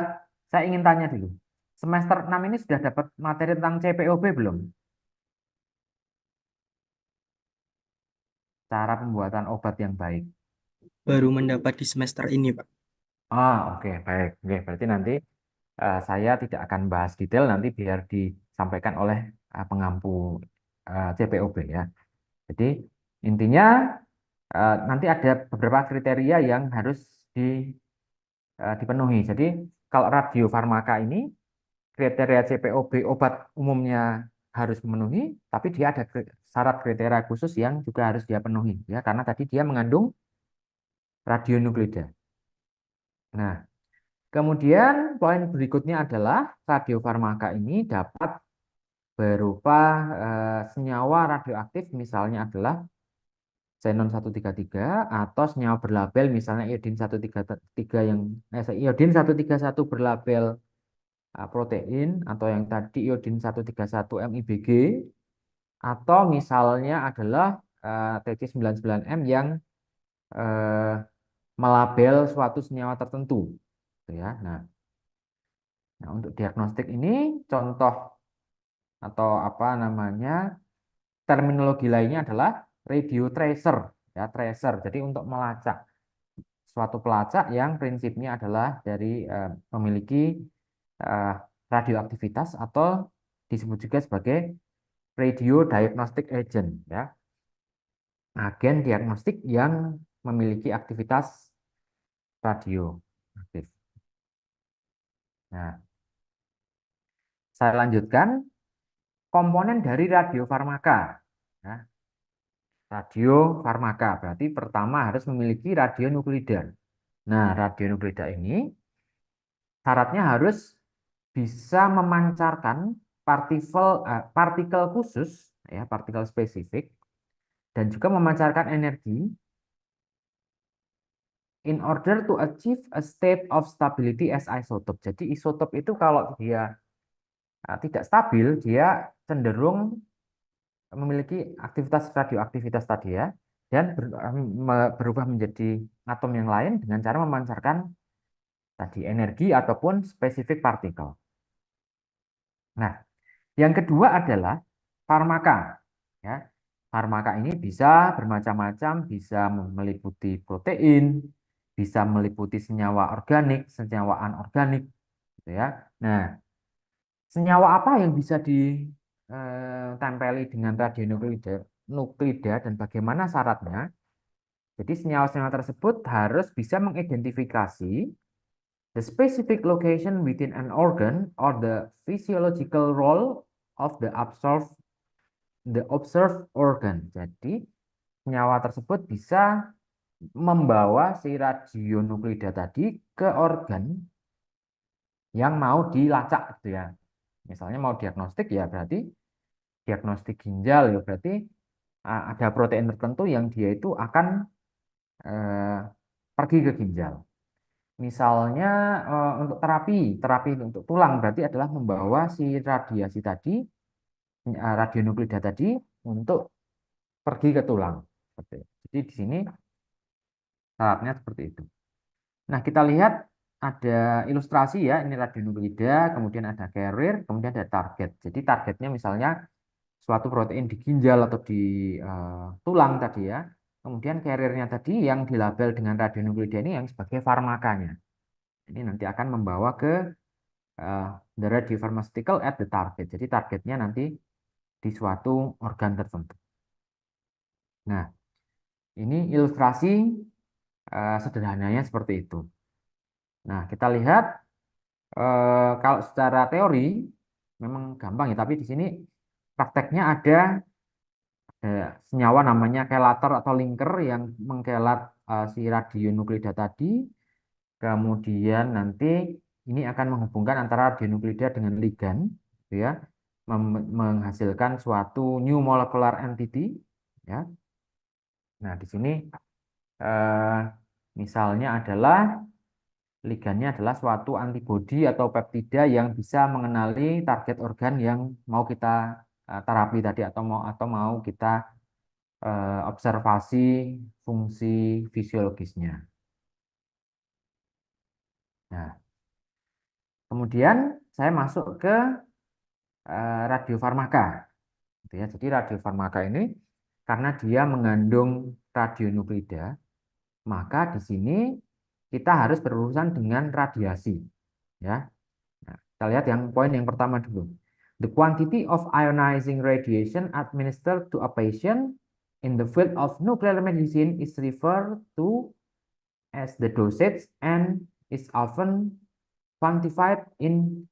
saya ingin tanya dulu, semester 6 ini sudah dapat materi tentang CPOB belum? Cara pembuatan obat yang baik. Baru mendapat di semester ini, Pak. Oke, baik. Oke, berarti nanti saya tidak akan bahas detail, nanti biar disampaikan oleh pengampu CPOB ya. Jadi intinya nanti ada beberapa kriteria yang harus dipenuhi. Jadi kalau radiofarmaka ini kriteria CPOB obat umumnya harus memenuhi, tapi dia ada syarat kriteria khusus yang juga harus dia penuhi, ya, karena tadi dia mengandung radionuklida. Nah, kemudian poin berikutnya adalah radiofarmaka ini dapat berupa senyawa radioaktif, misalnya adalah xenon 133 atau senyawa berlabel misalnya iodin 133 yang iodin 131 berlabel protein, atau yang tadi iodin 131 MIBG, atau misalnya adalah TC99M yang melabel suatu senyawa tertentu, gitu ya. Nah, untuk diagnostik ini contoh atau apa namanya terminologi lainnya adalah radio tracer, ya, tracer. Jadi untuk melacak suatu pelacak yang prinsipnya adalah dari memiliki radioaktivitas atau disebut juga sebagai radio diagnostic agent, ya, agen diagnostik yang memiliki aktivitas radioaktif. Nah, saya lanjutkan komponen dari radiofarmaka. Ya, radiofarmaka berarti pertama harus memiliki radionuklida. Nah, radionuklida ini syaratnya harus bisa memancarkan partikel khusus, ya, partikel spesifik, dan juga memancarkan energi in order to achieve a state of stability as isotope. Jadi isotop itu kalau dia tidak stabil, dia cenderung memiliki aktivitas radioaktivitas tadi, ya, dan berubah menjadi atom yang lain dengan cara memancarkan tadi energi ataupun spesifik partikel. Nah, yang kedua adalah farmaka, ya. Farmaka ini bisa bermacam-macam, bisa meliputi protein, bisa meliputi senyawa organik, senyawa anorganik, gitu ya. Nah, senyawa apa yang bisa ditempeli dengan radionuklida dan bagaimana syaratnya? Jadi senyawa-senyawa tersebut harus bisa mengidentifikasi the specific location within an organ or the physiological role of the observed organ. Jadi senyawa tersebut bisa membawa si radionuklida tadi ke organ yang mau dilacak, gitu ya. Misalnya mau diagnostik, ya berarti diagnostik ginjal, ya berarti ada protein tertentu yang dia itu akan pergi ke ginjal. Misalnya untuk terapi untuk tulang berarti adalah membawa si radiasi tadi, radionuklida tadi untuk pergi ke tulang. Jadi di sini syaratnya seperti itu. Nah, kita lihat ada ilustrasi, ya, ini radionuklida, kemudian ada carrier, kemudian ada target. Jadi targetnya misalnya suatu protein di ginjal atau di tulang tadi, ya. Kemudian carriernya tadi yang dilabel dengan radionuklida ini yang sebagai farmakanya. Ini nanti akan membawa ke the radiopharmaceutical at the target. Jadi targetnya nanti di suatu organ tertentu. Nah, ini ilustrasi sederhananya seperti itu. Nah, kita lihat kalau secara teori memang gampang, ya, tapi di sini prakteknya ada senyawa namanya kelator atau linker yang mengkelat si radionuklida tadi. Kemudian nanti ini akan menghubungkan antara radionuklida dengan ligan, gitu ya, menghasilkan suatu new molecular entity, ya. Nah, di sini misalnya adalah ligannya adalah suatu antibodi atau peptida yang bisa mengenali target organ yang mau kita terapi tadi, atau mau kita observasi fungsi fisiologisnya. Nah, kemudian saya masuk ke radiofarmaka, gitu ya. Jadi radiofarmaka ini karena dia mengandung radionuklida, maka di sini kita harus berurusan dengan radiasi, ya. Nah, kita lihat yang poin yang pertama dulu. The quantity of ionizing radiation administered to a patient in the field of nuclear medicine is referred to as the dosage and is often quantified in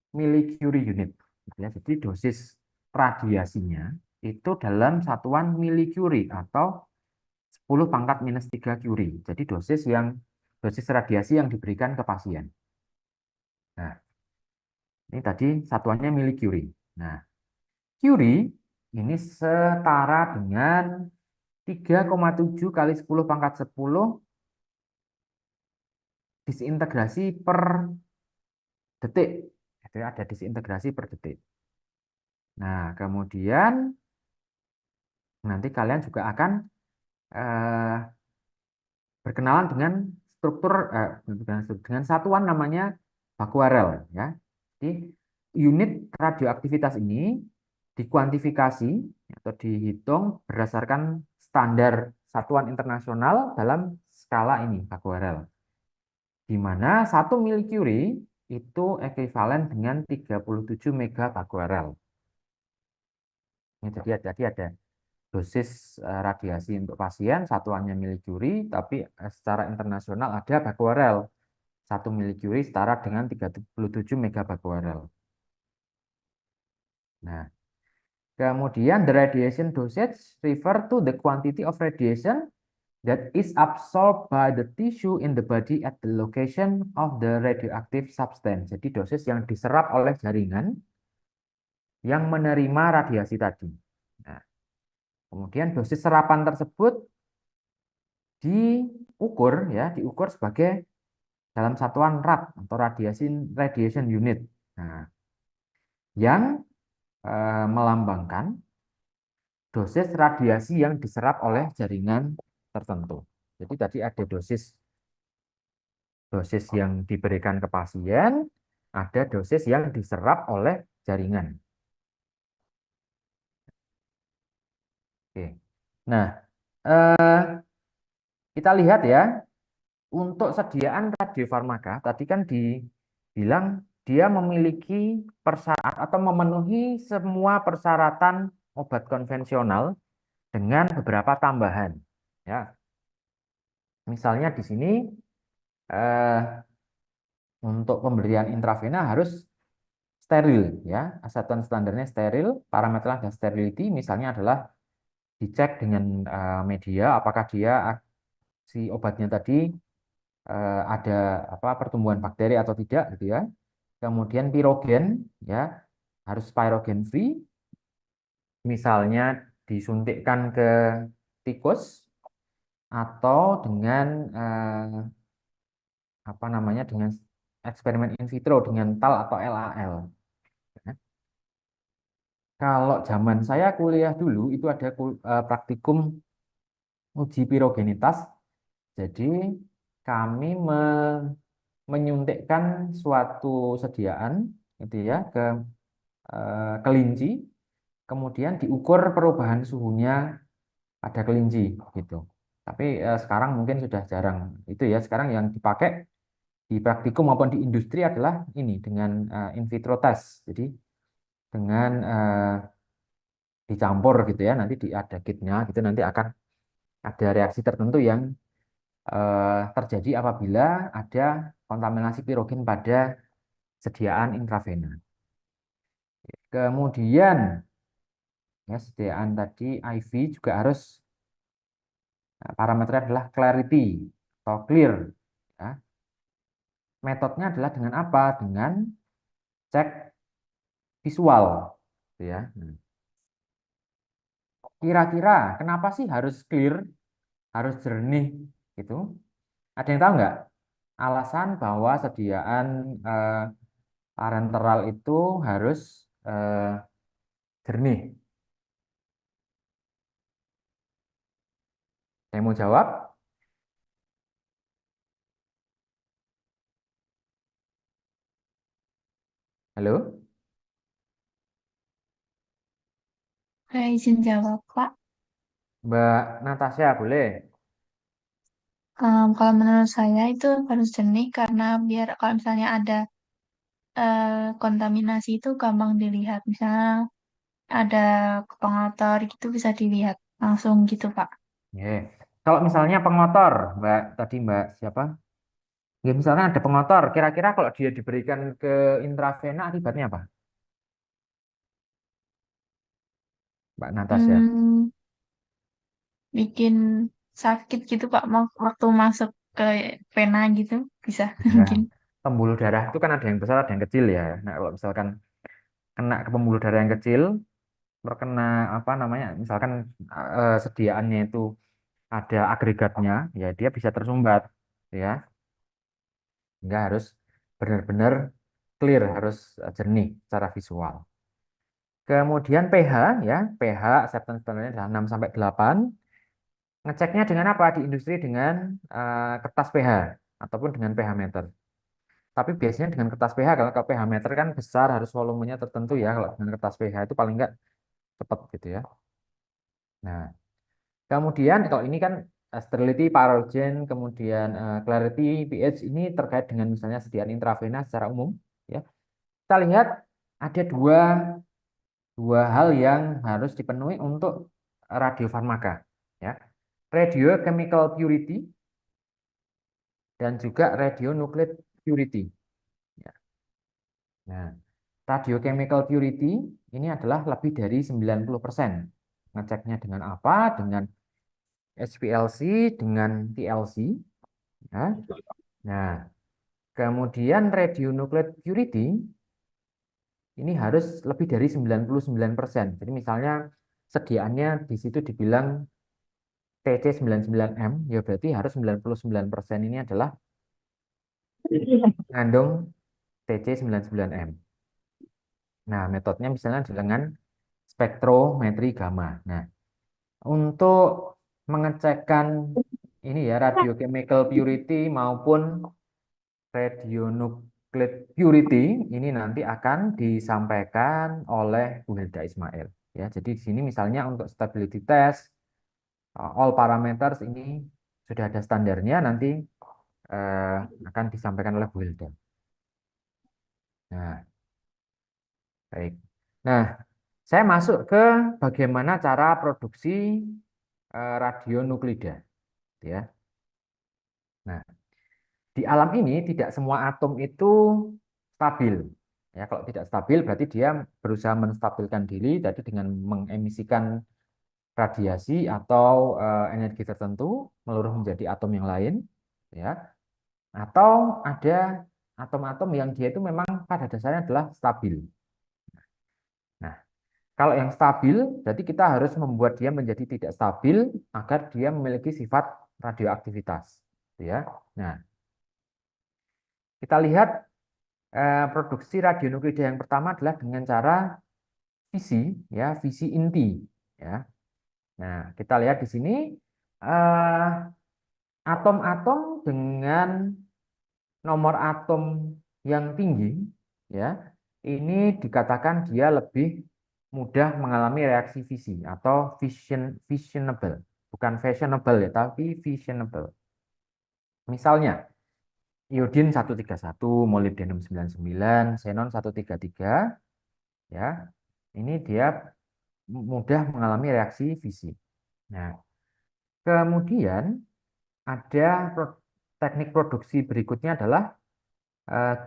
millicurie unit. Ya, jadi dosis radiasinya itu dalam satuan milicurie atau 10 pangkat minus 3 curie. Jadi dosis radiasi yang diberikan ke pasien. Nah, ini tadi satuannya milicurie. Nah, curie ini setara dengan 3,7 kali 10 pangkat 10 disintegrasi per detik. Itu ada disintegrasi per detik. Nah, kemudian nanti kalian juga akan eh, berkenalan dengan dengan satuan namanya bakuarel, ya. Jadi unit radioaktivitas ini dikuantifikasi atau dihitung berdasarkan standar satuan internasional dalam skala ini bakuarel, di mana 1 milicurie itu ekuivalen dengan 37 megabakuarel. Ini jadi ada dosis radiasi untuk pasien, satuannya milicurie, tapi secara internasional ada bakuarel. 1 milicurie setara dengan 37 megabakuarel. Nah, kemudian the radiation dosage refer to the quantity of radiation that is absorbed by the tissue in the body at the location of the radioactive substance. Jadi dosis yang diserap oleh jaringan yang menerima radiasi tadi. Nah, kemudian dosis serapan tersebut diukur sebagai dalam satuan rad atau radiation unit. Nah, yang melambangkan dosis radiasi yang diserap oleh jaringan tertentu. Jadi tadi ada dosis yang diberikan ke pasien, ada dosis yang diserap oleh jaringan. Oke. Nah, kita lihat ya, untuk sediaan radiofarmaka tadi kan dibilang dia memiliki persyarat atau memenuhi semua persyaratan obat konvensional dengan beberapa tambahan. Ya, misalnya di sini untuk pemberian intravena harus steril, ya, aseton standarnya steril. Parameter dan sterility misalnya adalah dicek dengan media apakah si obatnya tadi ada pertumbuhan bakteri atau tidak, gitu ya. Kemudian pirogen, ya, harus spirogen free. Misalnya disuntikkan ke tikus atau dengan dengan eksperimen in vitro dengan TAL atau LAL. Kalau zaman saya kuliah dulu itu ada praktikum uji pirogenitas. Jadi kami menyuntikkan suatu sediaan gitu ya ke kelinci, kemudian diukur perubahan suhunya pada kelinci gitu. Tapi sekarang mungkin sudah jarang itu ya. Sekarang yang dipakai di praktikum maupun di industri adalah ini dengan in vitro test. Jadi dengan dicampur gitu ya, nanti ada kitnya gitu, nanti akan ada reaksi tertentu yang terjadi apabila ada kontaminasi pirogen pada sediaan intravena. Kemudian ya, sediaan tadi IV juga harus parameternya adalah clarity atau clear. Ya. Metodenya adalah dengan apa? Dengan cek visual, gitu ya. Kira-kira kenapa sih harus clear, harus jernih gitu? Ada yang tahu nggak alasan bahwa sediaan parenteral itu harus jernih? Yang mau jawab? Halo? Saya izin jawab, Pak. Mbak Natasha, boleh? Kalau menurut saya itu harus jernih karena biar kalau misalnya ada kontaminasi itu gampang dilihat. Misalnya ada pengotor gitu bisa dilihat langsung gitu, Pak. Yeah. Kalau misalnya pengotor, Mbak siapa? Ya, misalnya ada pengotor, kira-kira kalau dia diberikan ke intravena akibatnya apa? Mbak Natasha? Hmm, bikin sakit gitu Pak, waktu masuk ke pena gitu, bisa Ya, mungkin. pembuluh darah itu kan ada yang besar, ada yang kecil ya. Nah, kalau misalkan kena ke pembuluh darah yang kecil, terkena apa namanya, misalkan sediaannya itu ada agregatnya, ya dia bisa tersumbat, ya. Nggak harus benar-benar clear, harus jernih secara visual. Kemudian pH, ya, pH acceptance standardnya adalah 6 sampai 8. Ngeceknya dengan apa? Di industri dengan kertas pH ataupun dengan pH meter. Tapi biasanya dengan kertas pH, kalau ke pH meter kan besar, harus volumenya tertentu ya. Kalau dengan kertas pH itu paling nggak cepat gitu ya. Nah, kemudian kalau ini kan sterility, parogen, kemudian clarity, pH ini terkait dengan misalnya sediaan intravena secara umum. Ya, kita lihat ada dua hal yang harus dipenuhi untuk radiofarmaka. Ya, radiochemical purity dan juga radionuclide purity. Ya. Nah, radiochemical purity ini adalah lebih dari 90%. Ngeceknya dengan apa? Dengan HPLC, dengan TLC. Ya. Nah, kemudian radionuclide purity ini harus lebih dari 99%. Jadi misalnya sediaannya di situ dibilang TC99M, ya berarti harus 99% ini adalah mengandung TC99M. Nah, metodenya misalnya dengan spektrometri gamma. Nah, untuk mengecekkan ini ya radiochemical purity maupun radionuclide purity ini nanti akan disampaikan oleh Bu Hilda Ismail. Ya, jadi di sini misalnya untuk stability test, all parameters ini sudah ada standarnya nanti eh, akan disampaikan oleh Bu Hilda. Nah, baik. Nah, saya masuk ke bagaimana cara produksi radionuklida, ya. Nah, di alam ini tidak semua atom itu stabil. Ya, kalau tidak stabil berarti dia berusaha menstabilkan diri tadi dengan mengemisikan radiasi atau energi tertentu meluruh menjadi atom yang lain, ya. Atau ada atom-atom yang dia itu memang pada dasarnya adalah stabil. Nah, kalau yang stabil berarti kita harus membuat dia menjadi tidak stabil agar dia memiliki sifat radioaktivitas, ya. Nah, kita lihat produksi radionuklida yang pertama adalah dengan cara fisi, ya, fisi inti, ya. Nah, kita lihat di sini eh, atom-atom dengan nomor atom yang tinggi, ya, ini dikatakan dia lebih mudah mengalami reaksi fisi atau fissionable, bukan fashionable ya, tapi fissionable. Misalnya iodin 131, molybdenum 99, xenon 133, ya. Ini dia mudah mengalami reaksi fisi. Nah, kemudian ada teknik produksi berikutnya adalah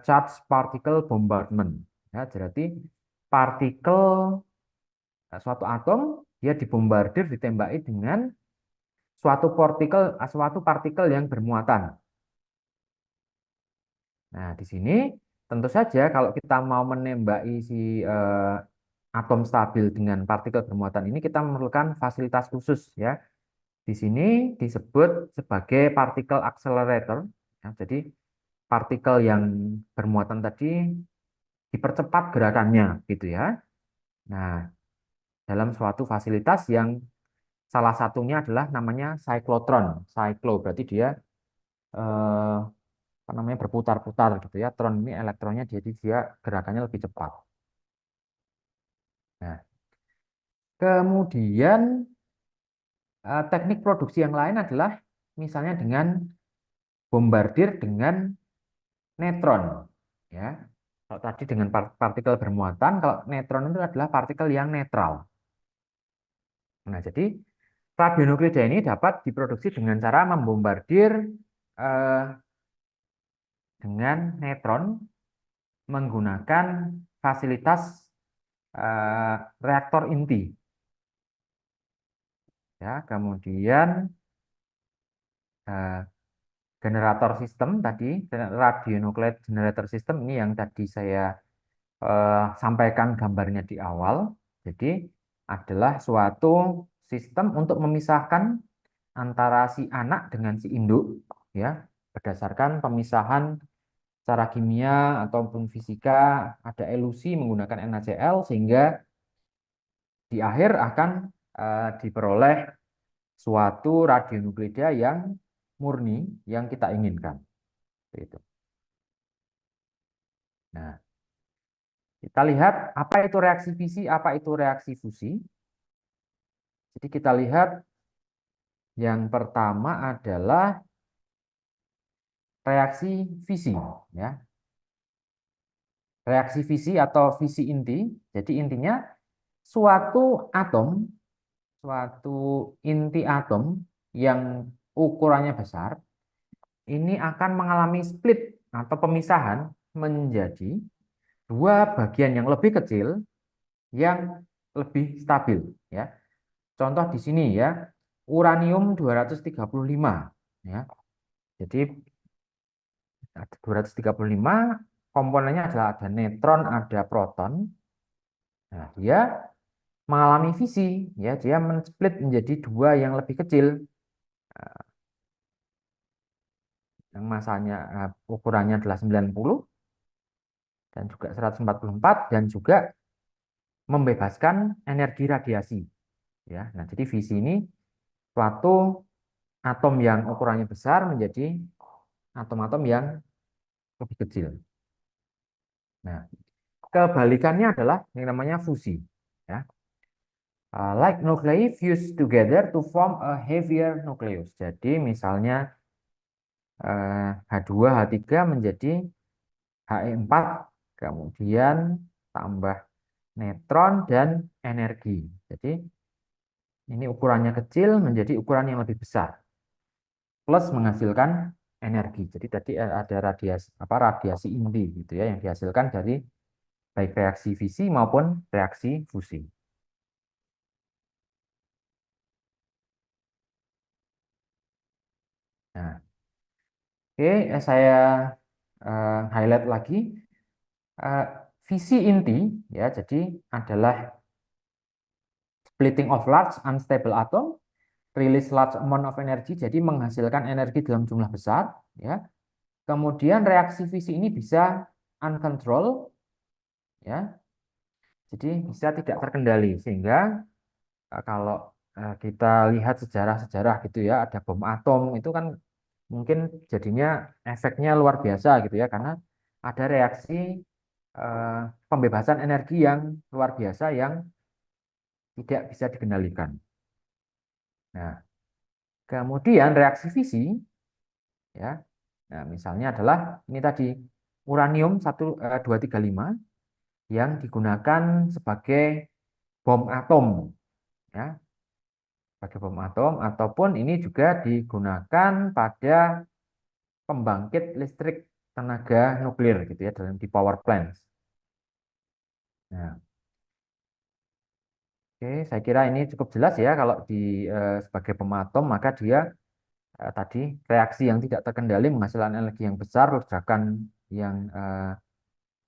charge particle bombardment. Ya, berarti partikel suatu atom dia dibombardir, ditembaki dengan suatu partikel yang bermuatan. Nah, di sini tentu saja kalau kita mau menembaki si atom stabil dengan partikel bermuatan ini kita memerlukan fasilitas khusus ya. Di sini disebut sebagai particle accelerator. Ya, jadi partikel yang bermuatan tadi dipercepat gerakannya gitu ya. Nah, dalam suatu fasilitas yang salah satunya adalah namanya cyclotron. Cyclo berarti dia eh, apa namanya berputar-putar gitu ya. Tron ini elektronnya jadi dia gerakannya lebih cepat. Nah, kemudian teknik produksi yang lain adalah misalnya dengan bombardir dengan netron, ya. Kalau tadi dengan partikel bermuatan, kalau netron itu adalah partikel yang netral. Nah, jadi radionuklida ini dapat diproduksi dengan cara membombardir eh, dengan netron menggunakan fasilitas reaktor inti. Ya, kemudian eh, generator sistem tadi, radionuclide generator system ini yang tadi saya sampaikan gambarnya di awal. Jadi adalah suatu sistem untuk memisahkan antara si anak dengan si induk, ya, berdasarkan pemisahan secara kimia ataupun fisika, ada elusi menggunakan NaCl sehingga di akhir akan diperoleh suatu radionuklida yang murni yang kita inginkan. Itu. Nah, kita lihat apa itu reaksi fisi, apa itu reaksi fusi. Jadi kita lihat yang pertama adalah reaksi fisi, ya. Reaksi fisi atau fisi inti. Jadi intinya suatu atom, suatu inti atom yang ukurannya besar, ini akan mengalami split atau pemisahan menjadi dua bagian yang lebih kecil yang lebih stabil, ya. Contoh di sini ya, uranium 235, ya. Jadi 235 komponennya adalah ada neutron, ada proton. Nah, dia mengalami fisi, ya, dia men-split menjadi dua yang lebih kecil, yang masanya ukurannya adalah 90 dan juga 144 dan juga membebaskan energi radiasi, ya. Nah, jadi fisi ini suatu atom yang ukurannya besar menjadi atom-atom yang lebih kecil. Nah, kebalikannya adalah yang namanya fusi, ya. Like nuclei fuse together to form a heavier nucleus. Jadi misalnya H2 H3 menjadi He4, kemudian tambah neutron dan energi. Jadi ini ukurannya kecil menjadi ukuran yang lebih besar, plus menghasilkan energi. Jadi tadi ada radiasi inti gitu ya yang dihasilkan dari baik reaksi fisi maupun reaksi fusi. Nah, oke, saya highlight lagi visi inti, ya. Jadi adalah splitting of large unstable atom, release large amount of energy, jadi menghasilkan energi dalam jumlah besar, ya. Kemudian reaksi fisi ini bisa uncontrolled, ya. Jadi bisa tidak terkendali sehingga kalau kita lihat sejarah-sejarah gitu ya, ada bom atom itu kan mungkin jadinya efeknya luar biasa gitu ya, karena ada reaksi eh, pembebasan energi yang luar biasa yang tidak bisa dikendalikan. Nah, kemudian reaksi fisi, ya. Nah, misalnya adalah ini tadi uranium 235 yang digunakan sebagai bom atom, ya, sebagai bom atom, ataupun ini juga digunakan pada pembangkit listrik tenaga nuklir gitu ya, dalam di power plants. Nah, oke, saya kira ini cukup jelas ya kalau di sebagai bom atom maka dia tadi reaksi yang tidak terkendali menghasilkan energi yang besar, ledakan yang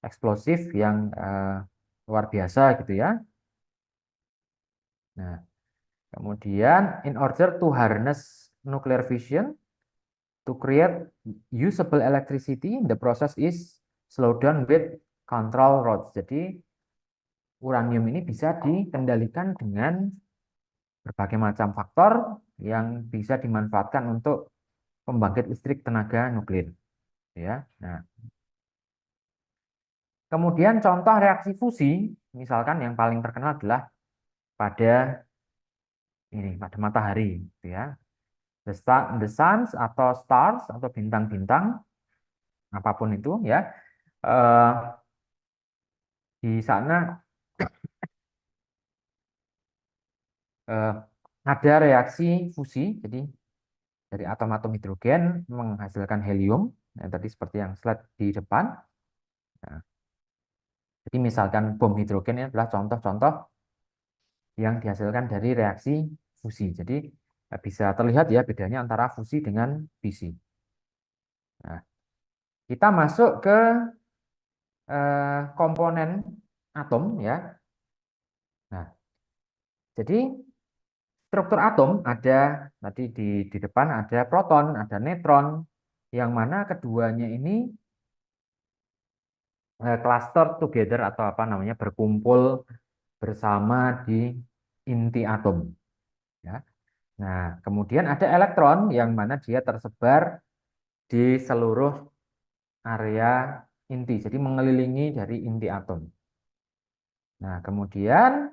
eksplosif yang luar biasa gitu ya. Nah, kemudian in order to harness nuclear fission to create usable electricity, the process is slowed down with control rods. Jadi uranium ini bisa dikendalikan dengan berbagai macam faktor yang bisa dimanfaatkan untuk pembangkit listrik tenaga nuklir, ya. Nah, kemudian contoh reaksi fusi, misalkan yang paling terkenal adalah pada ini, pada matahari, gitu ya. The suns atau stars atau bintang-bintang apapun itu ya, eh, di sana eh, ada reaksi fusi, jadi dari atom-atom hidrogen menghasilkan helium, yang tadi seperti yang slide di depan. Nah, jadi misalkan bom hidrogen ini adalah contoh-contoh yang dihasilkan dari reaksi fusi. Jadi bisa terlihat ya bedanya antara fusi dengan fisi. Nah, kita masuk ke komponen atom ya. Nah, jadi struktur atom ada tadi di depan ada proton, ada neutron, yang mana keduanya ini cluster together atau apa namanya berkumpul bersama di inti atom. Ya. Nah, kemudian ada elektron yang mana dia tersebar di seluruh area inti, jadi mengelilingi dari inti atom. Nah, kemudian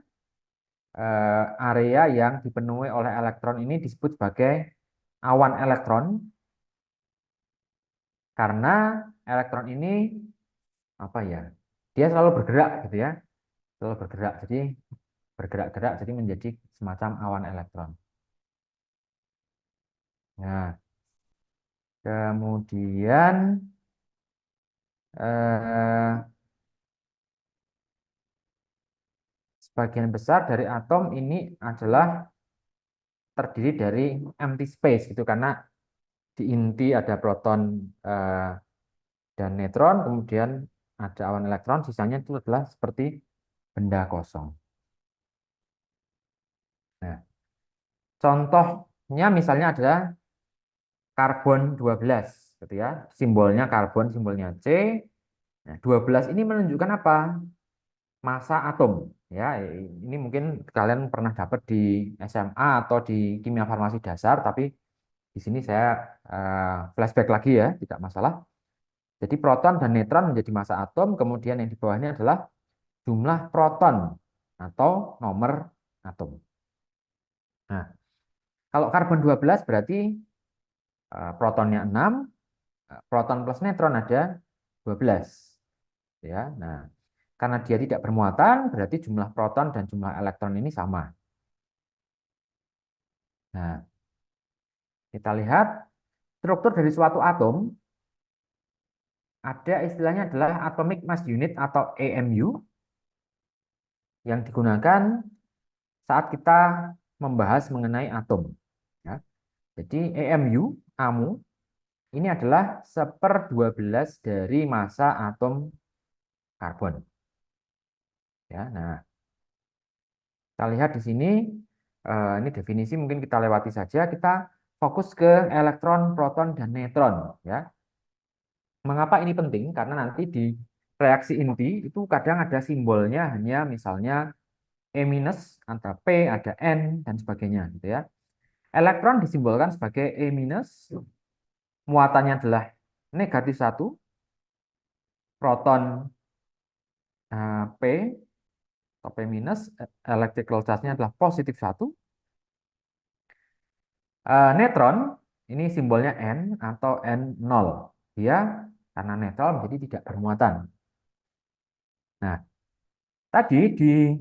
area yang dipenuhi oleh elektron ini disebut sebagai awan elektron karena elektron ini apa ya? Dia selalu bergerak gitu ya, selalu bergerak. Jadi bergerak-gerak jadi menjadi semacam awan elektron. Nah, kemudian sebagian besar dari atom ini adalah terdiri dari empty space gitu karena di inti ada proton dan neutron, kemudian ada awan elektron, sisanya itu adalah seperti benda kosong. Nah, contohnya misalnya adalah karbon 12 gitu ya. Simbolnya karbon, simbolnya C. Nah, 12 ini menunjukkan apa? Massa atom ya. Ini mungkin kalian pernah dapat di SMA atau di kimia farmasi dasar, tapi di sini saya flashback lagi ya, tidak masalah. Jadi proton dan neutron menjadi massa atom, kemudian yang di bawahnya adalah jumlah proton atau nomor atom. Nah, kalau karbon 12 berarti protonnya 6, proton plus neutron ada 12. Ya. Nah, karena dia tidak bermuatan, berarti jumlah proton dan jumlah elektron ini sama. Nah, kita lihat struktur dari suatu atom, ada istilahnya adalah atomic mass unit atau AMU, yang digunakan saat kita membahas mengenai atom. Ya. Jadi AMU, ini adalah 1/12 dari massa atom karbon. Ya, nah, kita lihat di sini, ini definisi mungkin kita lewati saja, kita fokus ke elektron, proton, dan neutron. Ya. Mengapa ini penting? Karena nanti di reaksi inti itu kadang ada simbolnya hanya misalnya E-, ada P, ada N, dan sebagainya. Gitu ya. Elektron disimbolkan sebagai E-, muatannya adalah -1, proton P atau P-, electrical charge-nya adalah +1. Neutron ini simbolnya N atau N0. Dia karena netral menjadi tidak bermuatan. Nah, tadi di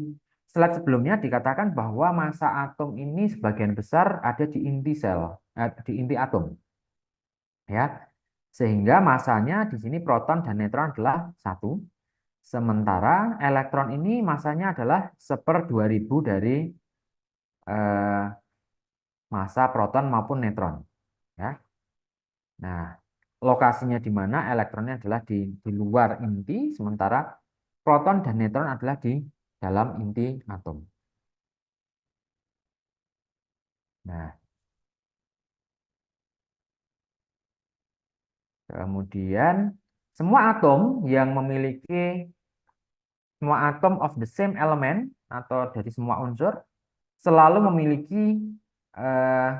slide sebelumnya dikatakan bahwa massa atom ini sebagian besar ada di inti sel, di inti atom. Ya. Sehingga massanya di sini proton dan neutron adalah 1. Sementara elektron ini massanya adalah 1/2000 dari massa proton maupun neutron. Ya. Nah, lokasinya di mana elektronnya adalah di luar inti, sementara proton dan neutron adalah di dalam inti atom. Nah, kemudian semua atom yang memiliki semua atom of the same element atau dari semua unsur selalu memiliki eh,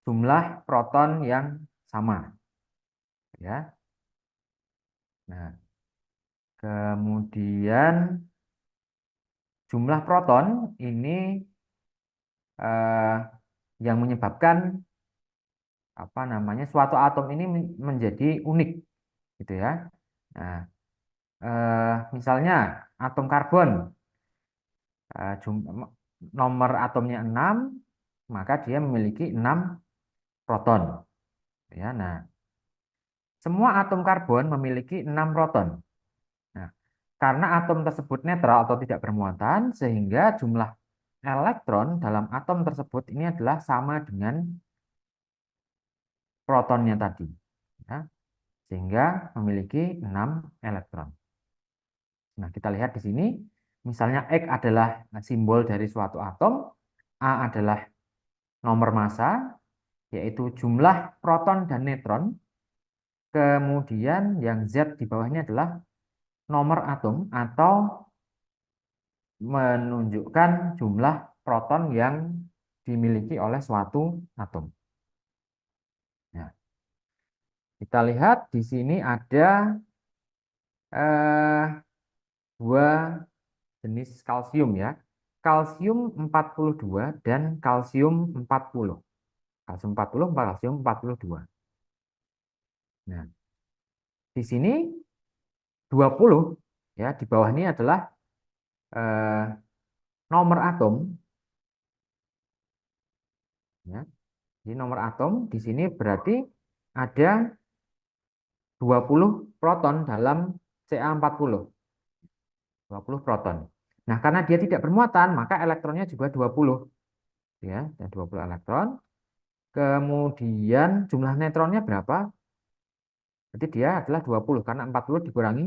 jumlah proton yang sama. Ya. Nah, kemudian jumlah proton ini yang menyebabkan apa namanya suatu atom ini menjadi unik, gitu ya. Nah, misalnya atom karbon, nomor atomnya 6, maka dia memiliki 6 proton. Ya, nah, semua atom karbon memiliki 6 proton. Nah, karena atom tersebut netral atau tidak bermuatan, sehingga jumlah elektron dalam atom tersebut ini adalah sama dengan protonnya tadi. Ya, sehingga memiliki 6 elektron. Nah, kita lihat di sini, misalnya X adalah simbol dari suatu atom, A adalah nomor massa, yaitu jumlah proton dan neutron. Kemudian yang Z di bawahnya adalah nomor atom atau menunjukkan jumlah proton yang dimiliki oleh suatu atom. Nah, kita lihat di sini ada eh, dua jenis kalsium ya. Kalsium 42 dan kalsium 40. Kalsium 40, kalsium 42. Nah, di sini 20 ya, di bawah ini adalah nomor atom ya. Jadi nomor atom di sini berarti ada 20 proton dalam Ca40. 20 proton. Nah, karena dia tidak bermuatan, maka elektronnya juga 20 ya, dan 20 elektron. Kemudian jumlah neutronnya berapa? Jadi dia adalah 20 karena 40 dikurangi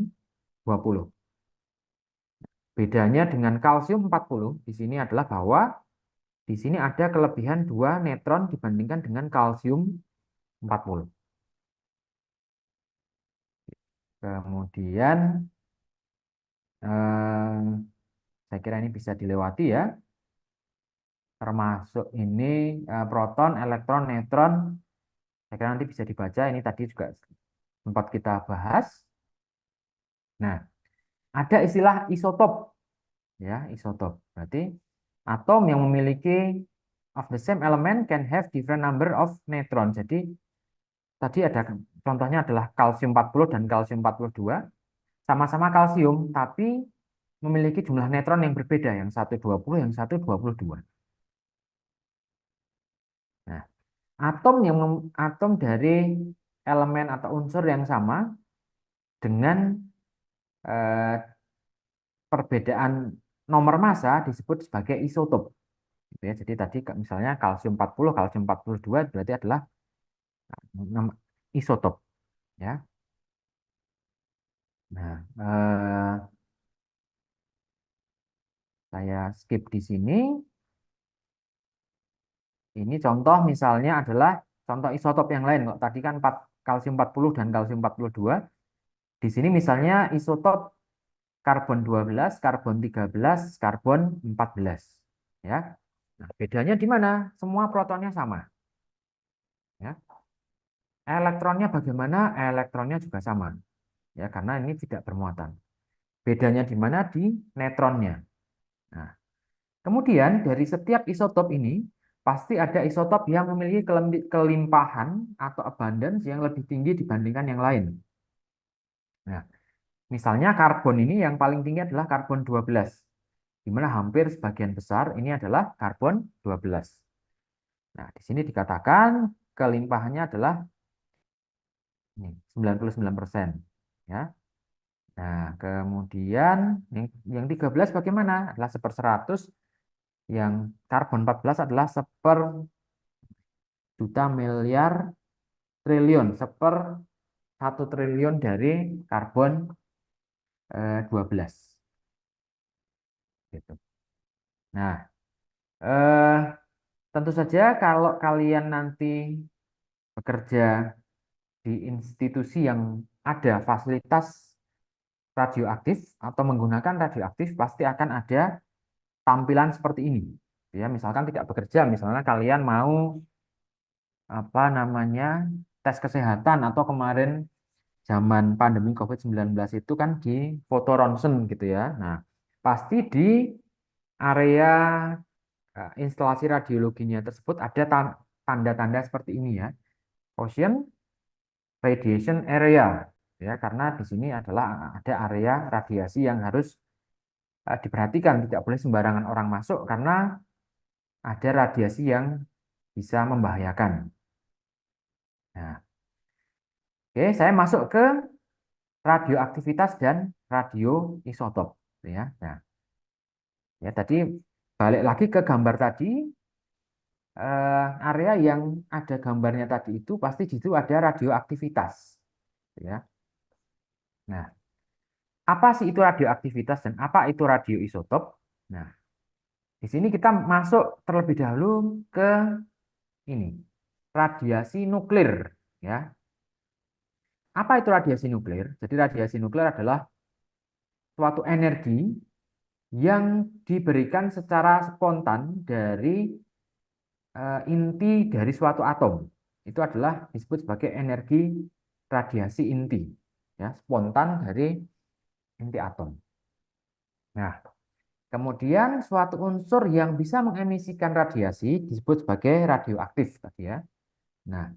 20. Bedanya dengan kalsium 40 di sini adalah bahwa di sini ada kelebihan 2 neutron dibandingkan dengan kalsium 40. Kemudian saya kira ini bisa dilewati ya. Termasuk ini proton, elektron, neutron. Saya kira nanti bisa dibaca. Ini tadi juga sempat kita bahas. Nah, ada istilah isotop. Ya, isotop. Berarti atom yang memiliki of the same element can have different number of neutron. Jadi tadi ada contohnya adalah kalsium 40 dan kalsium 42. Sama-sama kalsium, tapi memiliki jumlah neutron yang berbeda. Yang satu 20, yang satu 22. Nah, atom dari elemen atau unsur yang sama dengan perbedaan nomor massa disebut sebagai isotop. Gitu ya. Jadi tadi misalnya kalsium 40, kalsium 42 berarti adalah isotop. Ya. Nah, saya skip di sini. Ini contoh misalnya adalah contoh isotop yang lain. Kok tadi kan kalsium 40 dan kalsium 42. Di sini misalnya isotop karbon 12, karbon 13, karbon 14. Ya. Nah, bedanya di mana? Semua protonnya sama. Ya. Elektronnya bagaimana? Elektronnya juga sama. Ya, karena ini tidak bermuatan. Bedanya di mana? Di neutronnya. Nah, kemudian dari setiap isotop ini pasti ada isotop yang memiliki kelimpahan atau abundance yang lebih tinggi dibandingkan yang lain. Nah, misalnya karbon ini yang paling tinggi adalah karbon 12, di mana hampir sebagian besar ini adalah karbon 12. Nah, di sini dikatakan kelimpahannya adalah 99%. Ya. Nah, kemudian yang 13 bagaimana? Adalah 1/100. Yang karbon 14 adalah 1/juta miliar triliun, 1/1 triliun dari karbon 12. Gitu. Nah, tentu saja kalau kalian nanti bekerja di institusi yang ada fasilitas radioaktif atau menggunakan radioaktif, pasti akan ada tampilan seperti ini. Ya, misalkan tidak bekerja, misalnya kalian mau apa namanya tes kesehatan atau kemarin zaman pandemi COVID-19 itu kan di foto ronsen gitu ya. Nah, pasti di area instalasi radiologinya tersebut ada tanda-tanda seperti ini ya. Ocean radiation area ya, karena di sini adalah ada area radiasi yang harus diperhatikan, tidak boleh sembarangan orang masuk karena ada radiasi yang bisa membahayakan. Nah, oke, saya masuk ke radioaktivitas dan radioisotop ya. Nah, ya tadi balik lagi ke gambar tadi, area yang ada gambarnya tadi itu pasti di situ ada radioaktivitas, ya. Nah, apa sih itu radioaktivitas dan apa itu radioisotop? Nah, di sini kita masuk terlebih dahulu ke ini, radiasi nuklir, ya. Apa itu radiasi nuklir? Jadi radiasi nuklir adalah suatu energi yang diberikan secara spontan dari inti dari suatu atom. Itu adalah disebut sebagai energi radiasi inti, ya, spontan dari inti atom. Nah, kemudian suatu unsur yang bisa mengemisikan radiasi disebut sebagai radioaktif tadi, ya. Nah,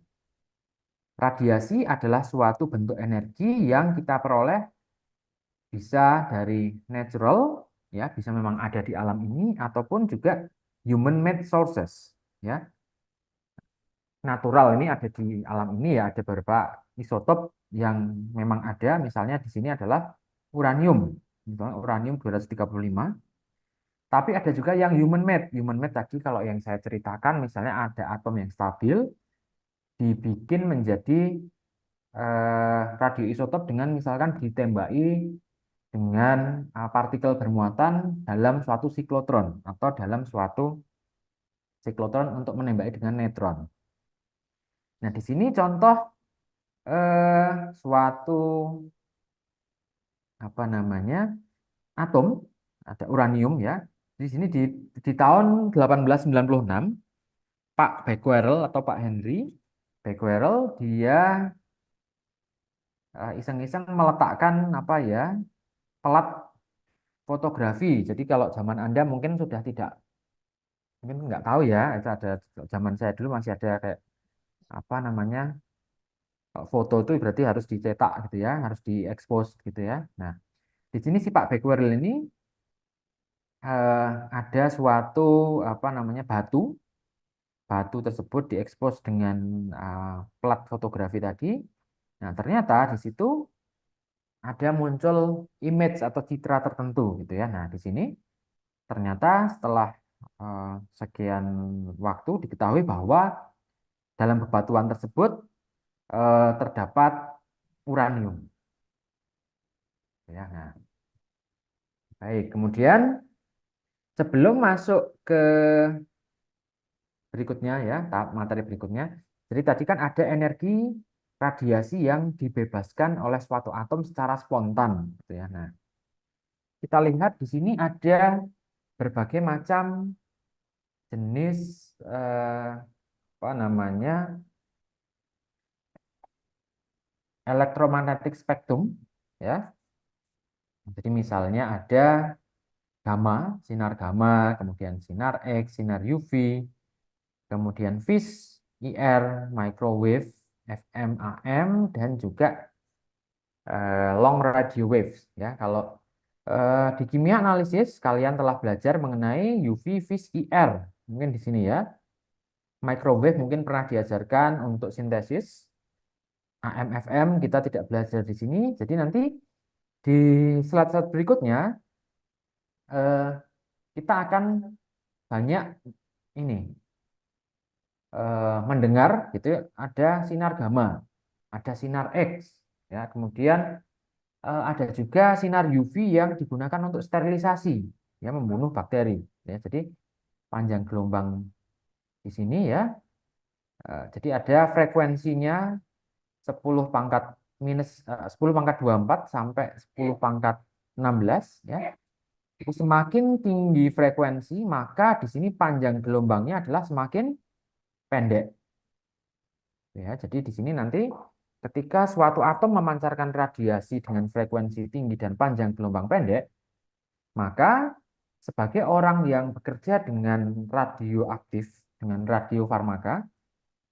radiasi adalah suatu bentuk energi yang kita peroleh bisa dari natural, ya, bisa memang ada di alam ini, ataupun juga human made sources, ya. Natural ini ada di alam ini, ya, ada beberapa isotop yang memang ada, misalnya di sini adalah uranium, misalnya uranium 235. Tapi ada juga yang human made. Human made tadi kalau yang saya ceritakan, misalnya ada atom yang stabil dibikin menjadi radioisotop dengan misalkan ditembaki dengan partikel bermuatan dalam suatu siklotron atau dalam suatu siklotron untuk menembaki dengan neutron. Nah, di sini contoh suatu apa namanya atom, ada uranium, ya. Di sini di tahun 1896 Pak Becquerel atau Pak Henry Becquerel dia iseng-iseng meletakkan apa ya pelat fotografi. Jadi kalau zaman Anda mungkin sudah tidak, mungkin nggak tahu ya, itu ada zaman saya dulu masih ada kayak apa namanya foto itu berarti harus dicetak gitu ya, harus diekspos gitu ya. Nah, di sini si Pak Becquerel ini ada suatu apa namanya batu tersebut diekspos dengan plat fotografi tadi. Nah, ternyata di situ ada muncul image atau citra tertentu gitu ya. Nah, di sini ternyata setelah sekian waktu diketahui bahwa dalam bebatuan tersebut terdapat uranium. Ya, nah, baik. Kemudian sebelum masuk ke berikutnya ya, tahap materi berikutnya. Jadi tadi kan ada energi radiasi yang dibebaskan oleh suatu atom secara spontan gitu ya. Nah, kita lihat di sini ada berbagai macam jenis apa namanya elektromagnetic spectrum, ya. Jadi misalnya ada gamma, sinar gamma, kemudian sinar X, sinar UV, kemudian vis, IR, microwave, FM, AM, dan juga long radio waves, ya. Kalau di kimia analisis kalian telah belajar mengenai UV, vis, IR, mungkin di sini ya. Microwave mungkin pernah diajarkan untuk sintesis. AM, FM kita tidak belajar di sini. Jadi nanti di slide-slide berikutnya kita akan banyak ini mendengar gitu ya, ada sinar gamma, ada sinar X, ya. Kemudian ada juga sinar UV yang digunakan untuk sterilisasi, ya, membunuh bakteri, ya. Jadi panjang gelombang di sini ya. Jadi ada frekuensinya 10 pangkat minus 10 pangkat 24 sampai 10 pangkat 16, ya. Semakin tinggi frekuensi, maka di sini panjang gelombangnya adalah semakin pendek. Ya, jadi di sini nanti ketika suatu atom memancarkan radiasi dengan frekuensi tinggi dan panjang gelombang pendek, maka sebagai orang yang bekerja dengan radioaktif, dengan radiofarmaka,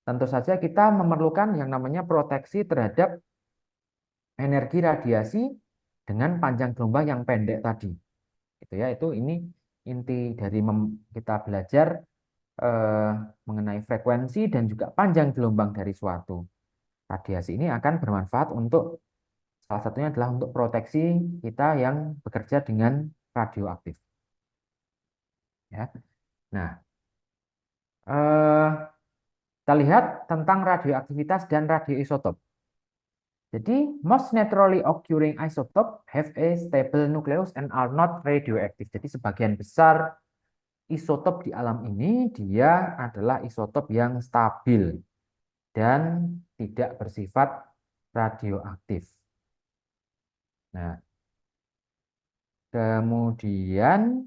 tentu saja kita memerlukan yang namanya proteksi terhadap energi radiasi dengan panjang gelombang yang pendek tadi. Itu ya, itu ini inti dari kita belajar mengenai frekuensi dan juga panjang gelombang dari suatu radiasi ini akan bermanfaat untuk salah satunya adalah untuk proteksi kita yang bekerja dengan radioaktif. ya. Nah, kita lihat tentang radioaktivitas dan radioisotop. Jadi, most naturally occurring isotope have a stable nucleus and are not radioactive. Jadi, sebagian besar isotop di alam ini dia adalah isotop yang stabil dan tidak bersifat radioaktif. Nah, kemudian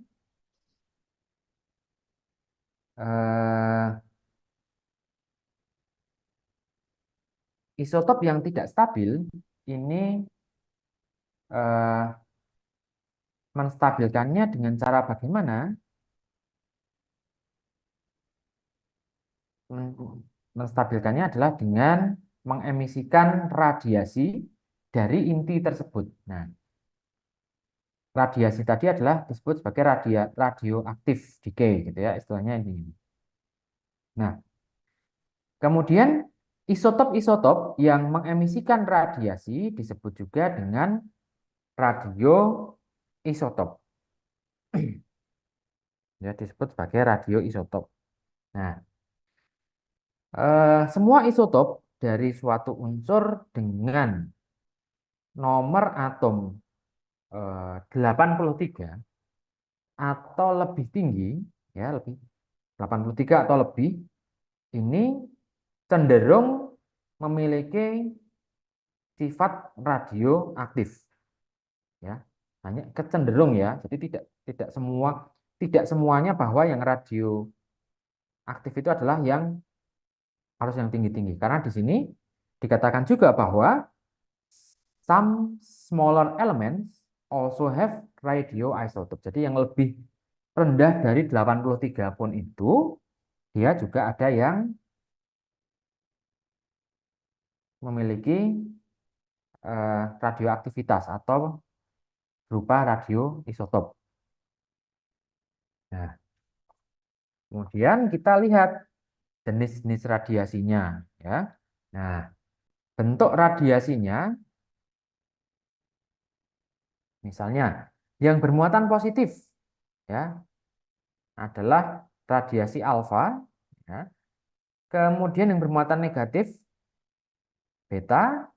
isotop yang tidak stabil ini menstabilkannya dengan cara bagaimana? Menstabilkannya adalah dengan mengemisikan radiasi dari inti tersebut. Nah, radiasi tadi adalah disebut sebagai radioaktif decay gitu ya, istilahnya ini. Nah, kemudian isotop-isotop yang mengemisikan radiasi disebut juga dengan radioisotop. Ya, disebut sebagai radioisotop. Nah, semua isotop dari suatu unsur dengan nomor atom 83 atau lebih tinggi, ya lebih 83 atau lebih, ini cenderung memiliki sifat radioaktif. Ya, hanya kecenderung ya. Jadi tidak semuanya bahwa yang radioaktif itu adalah yang harus yang tinggi-tinggi. Karena di sini dikatakan juga bahwa some smaller elements also have radioisotope. Jadi yang lebih rendah dari 83 pun itu dia juga ada yang memiliki radioaktivitas atau berupa radioisotop. Nah, kemudian kita lihat jenis-jenis radiasinya ya. Nah, bentuk radiasinya misalnya yang bermuatan positif ya adalah radiasi alfa ya. Kemudian yang bermuatan negatif beta,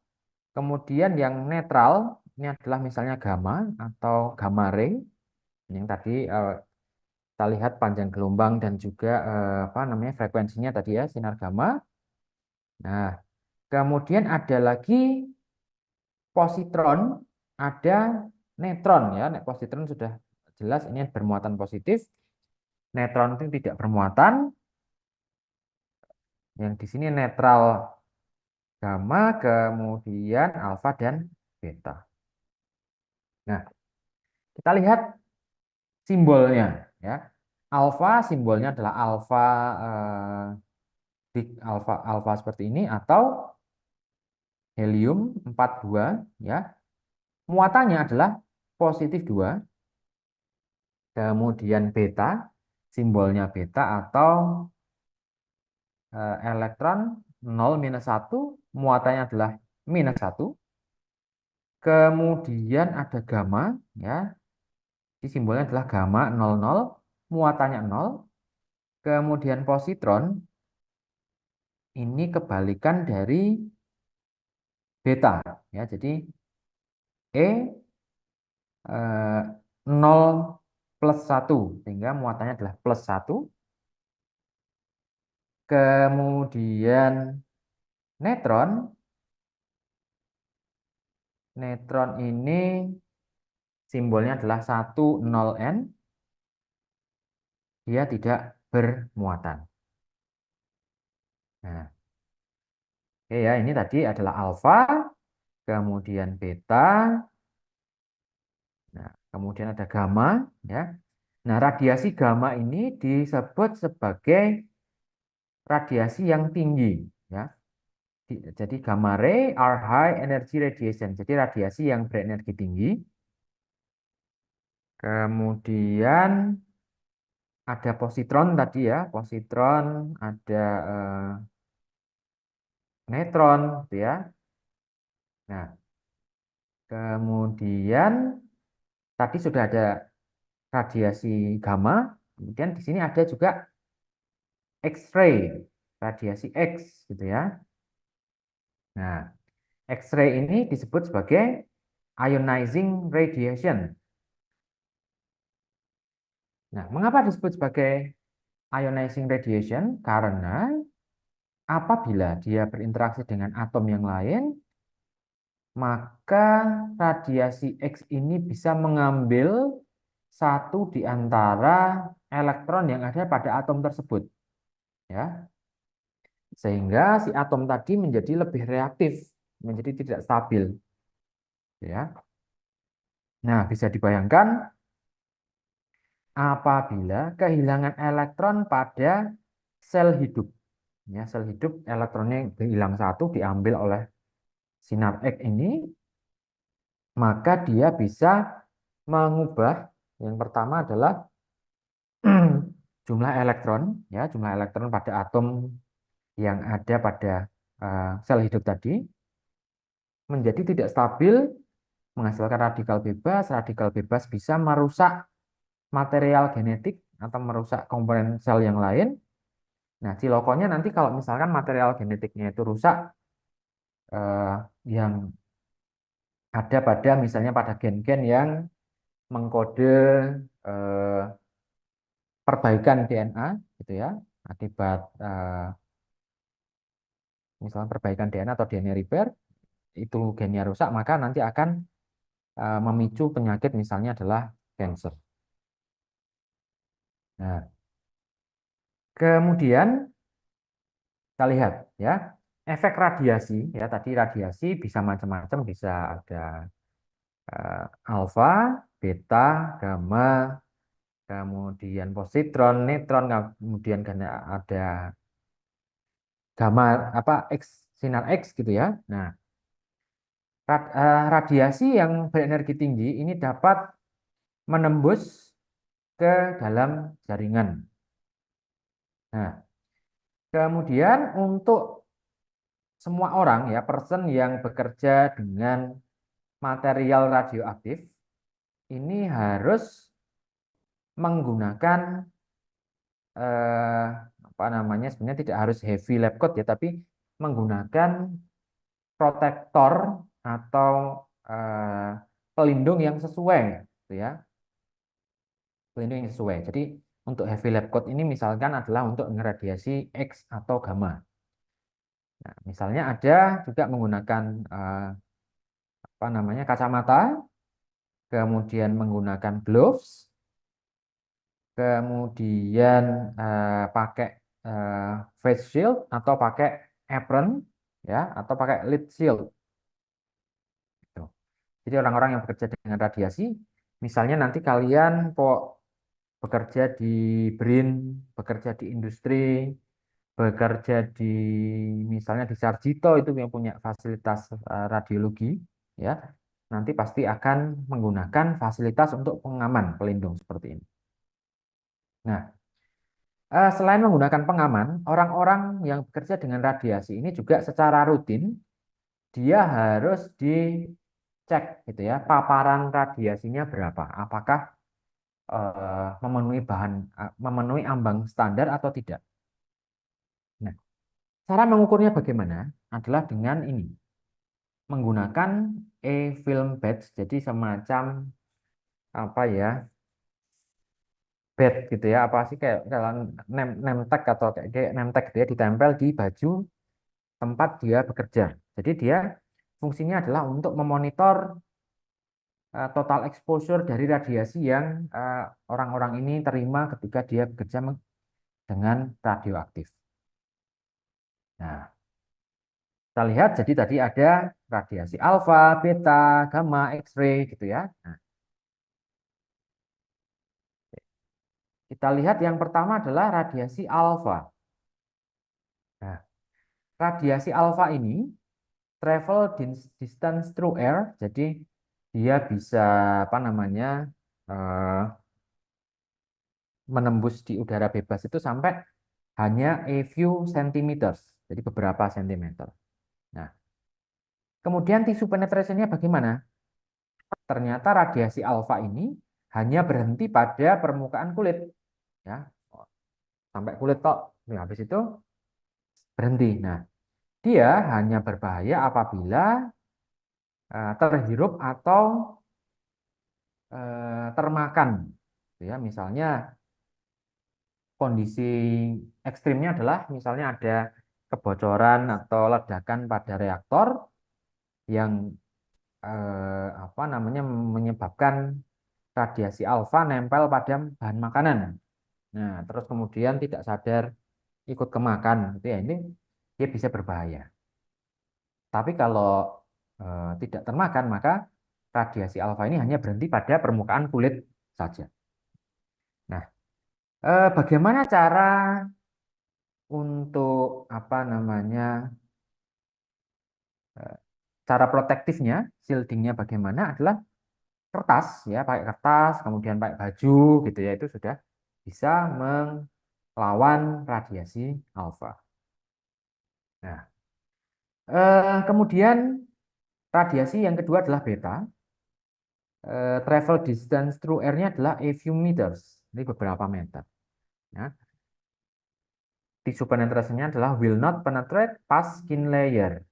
kemudian yang netral ini adalah misalnya gamma atau gamma ray. Yang tadi kita lihat panjang gelombang dan juga apa namanya frekuensinya tadi ya sinar gamma. Nah, kemudian ada lagi positron, ada netron ya. Positron sudah jelas ini bermuatan positif. Netron itu tidak bermuatan. Yang di sini netral gamma, kemudian alfa dan beta. Nah, kita lihat simbolnya ya. Alfa simbolnya adalah alfa big alfa seperti ini atau helium 42 ya. Muatannya adalah positif 2. Kemudian beta simbolnya beta atau elektron 0 minus 1, muatannya adalah minus 1. Kemudian ada gamma ya. Jadi simbolnya adalah gamma 00, muatannya 0. Kemudian positron ini kebalikan dari beta ya. Jadi E 0 plus 1 sehingga muatannya adalah plus 1. Kemudian netron ini simbolnya adalah 10N. Dia tidak bermuatan. Nah, oke ya, ini tadi adalah alfa, kemudian beta, nah, kemudian ada gamma ya. Nah, radiasi gamma ini disebut sebagai radiasi yang tinggi ya. Jadi gamma ray are high energy radiation. Jadi radiasi yang berenergi tinggi. Kemudian ada positron tadi ya, positron, ada netron gitu ya. Nah, kemudian tadi sudah ada radiasi gamma Kemudian di sini ada juga X-ray, radiasi X gitu ya. Nah, X-ray ini disebut sebagai ionizing radiation. Nah, mengapa disebut sebagai ionizing radiation? Karena apabila dia berinteraksi dengan atom yang lain, maka radiasi X ini bisa mengambil satu di antara elektron yang ada pada atom tersebut, ya, sehingga si atom tadi menjadi lebih reaktif, menjadi tidak stabil, ya. Nah, bisa dibayangkan apabila kehilangan elektron pada sel hidup, ya, sel hidup elektronnya hilang satu diambil oleh sinar X ini, maka dia bisa mengubah, yang pertama adalah jumlah elektron, ya, jumlah elektron pada atom yang ada pada sel hidup tadi menjadi tidak stabil, menghasilkan radikal bebas. Radikal bebas bisa merusak material genetik atau merusak komponen sel yang lain. Nah, cilokonya nanti kalau misalkan material genetiknya itu rusak, yang ada pada misalnya pada gen-gen yang mengkode eh, perbaikan DNA, gitu ya, akibat misalnya perbaikan DNA atau DNA repair, itu gennya rusak, maka nanti akan memicu penyakit, misalnya adalah cancer. Nah, kemudian kita lihat ya, efek radiasi, ya, tadi radiasi bisa macam-macam, bisa ada alfa, beta, gamma, kemudian positron, neutron, kemudian ada gamma apa X, sinar X gitu ya. Nah, radiasi yang berenergi tinggi ini dapat menembus ke dalam jaringan. Nah, kemudian untuk semua orang, ya, person yang bekerja dengan material radioaktif ini harus menggunakan apa namanya, sebenarnya tidak harus heavy lab coat ya, tapi menggunakan protektor atau eh, pelindung yang sesuai, gitu ya, pelindung yang sesuai. Jadi untuk heavy lab coat ini misalkan adalah untuk ngeradiasi X atau gamma. Nah, misalnya ada juga menggunakan apa namanya, kacamata, kemudian menggunakan gloves, kemudian pakai face shield atau pakai apron, ya, atau pakai lid shield. Gitu. Jadi orang-orang yang bekerja dengan radiasi, misalnya nanti kalian bekerja di BRIN, bekerja di industri, bekerja di misalnya di Sarjito itu yang punya fasilitas radiologi, ya, nanti pasti akan menggunakan fasilitas untuk pengaman pelindung seperti ini. Nah, selain menggunakan pengaman, orang-orang yang bekerja dengan radiasi ini juga secara rutin dia harus dicek, gitu ya, paparan radiasinya berapa, apakah memenuhi ambang standar atau tidak. Nah, cara mengukurnya bagaimana? Adalah dengan ini, menggunakan e-film badge, jadi semacam apa ya, badge gitu ya, apa sih, kayak name tag atau kayak name tag gitu ya, ditempel di baju tempat dia bekerja. Jadi dia fungsinya adalah untuk memonitor total exposure dari radiasi yang orang-orang ini terima ketika dia bekerja dengan radioaktif. Nah, kita lihat, jadi tadi ada radiasi alfa, beta, gamma, X-ray gitu ya. Nah, kita lihat yang pertama adalah radiasi alfa. Nah, radiasi alfa ini travel distance through air, jadi dia bisa apa namanya, menembus di udara bebas itu sampai hanya a few centimeters, jadi beberapa sentimeter. Nah, kemudian tisu penetrationnya bagaimana? Ternyata radiasi alfa ini hanya berhenti pada permukaan kulit. ya, sampai kulit tok. Nah, habis itu berhenti. Nah, dia hanya berbahaya apabila terhirup atau termakan. Ya, misalnya kondisi ekstrimnya adalah misalnya ada kebocoran atau ledakan pada reaktor yang apa namanya menyebabkan radiasi alfa nempel pada bahan makanan. Nah, terus kemudian tidak sadar ikut kemakan, gitu ya. Ini dia bisa berbahaya. Tapi kalau tidak termakan, maka radiasi alfa ini hanya berhenti pada permukaan kulit saja. Nah, bagaimana cara untuk apa namanya cara protektifnya, shieldingnya bagaimana adalah kertas ya, pakai kertas, kemudian pakai baju gitu ya, itu sudah bisa melawan radiasi alfa. Nah, kemudian radiasi yang kedua adalah beta. Travel distance through air-nya adalah a few meters, ini beberapa meter. Ya. Tissue penetration-nya adalah will not penetrate past skin layer.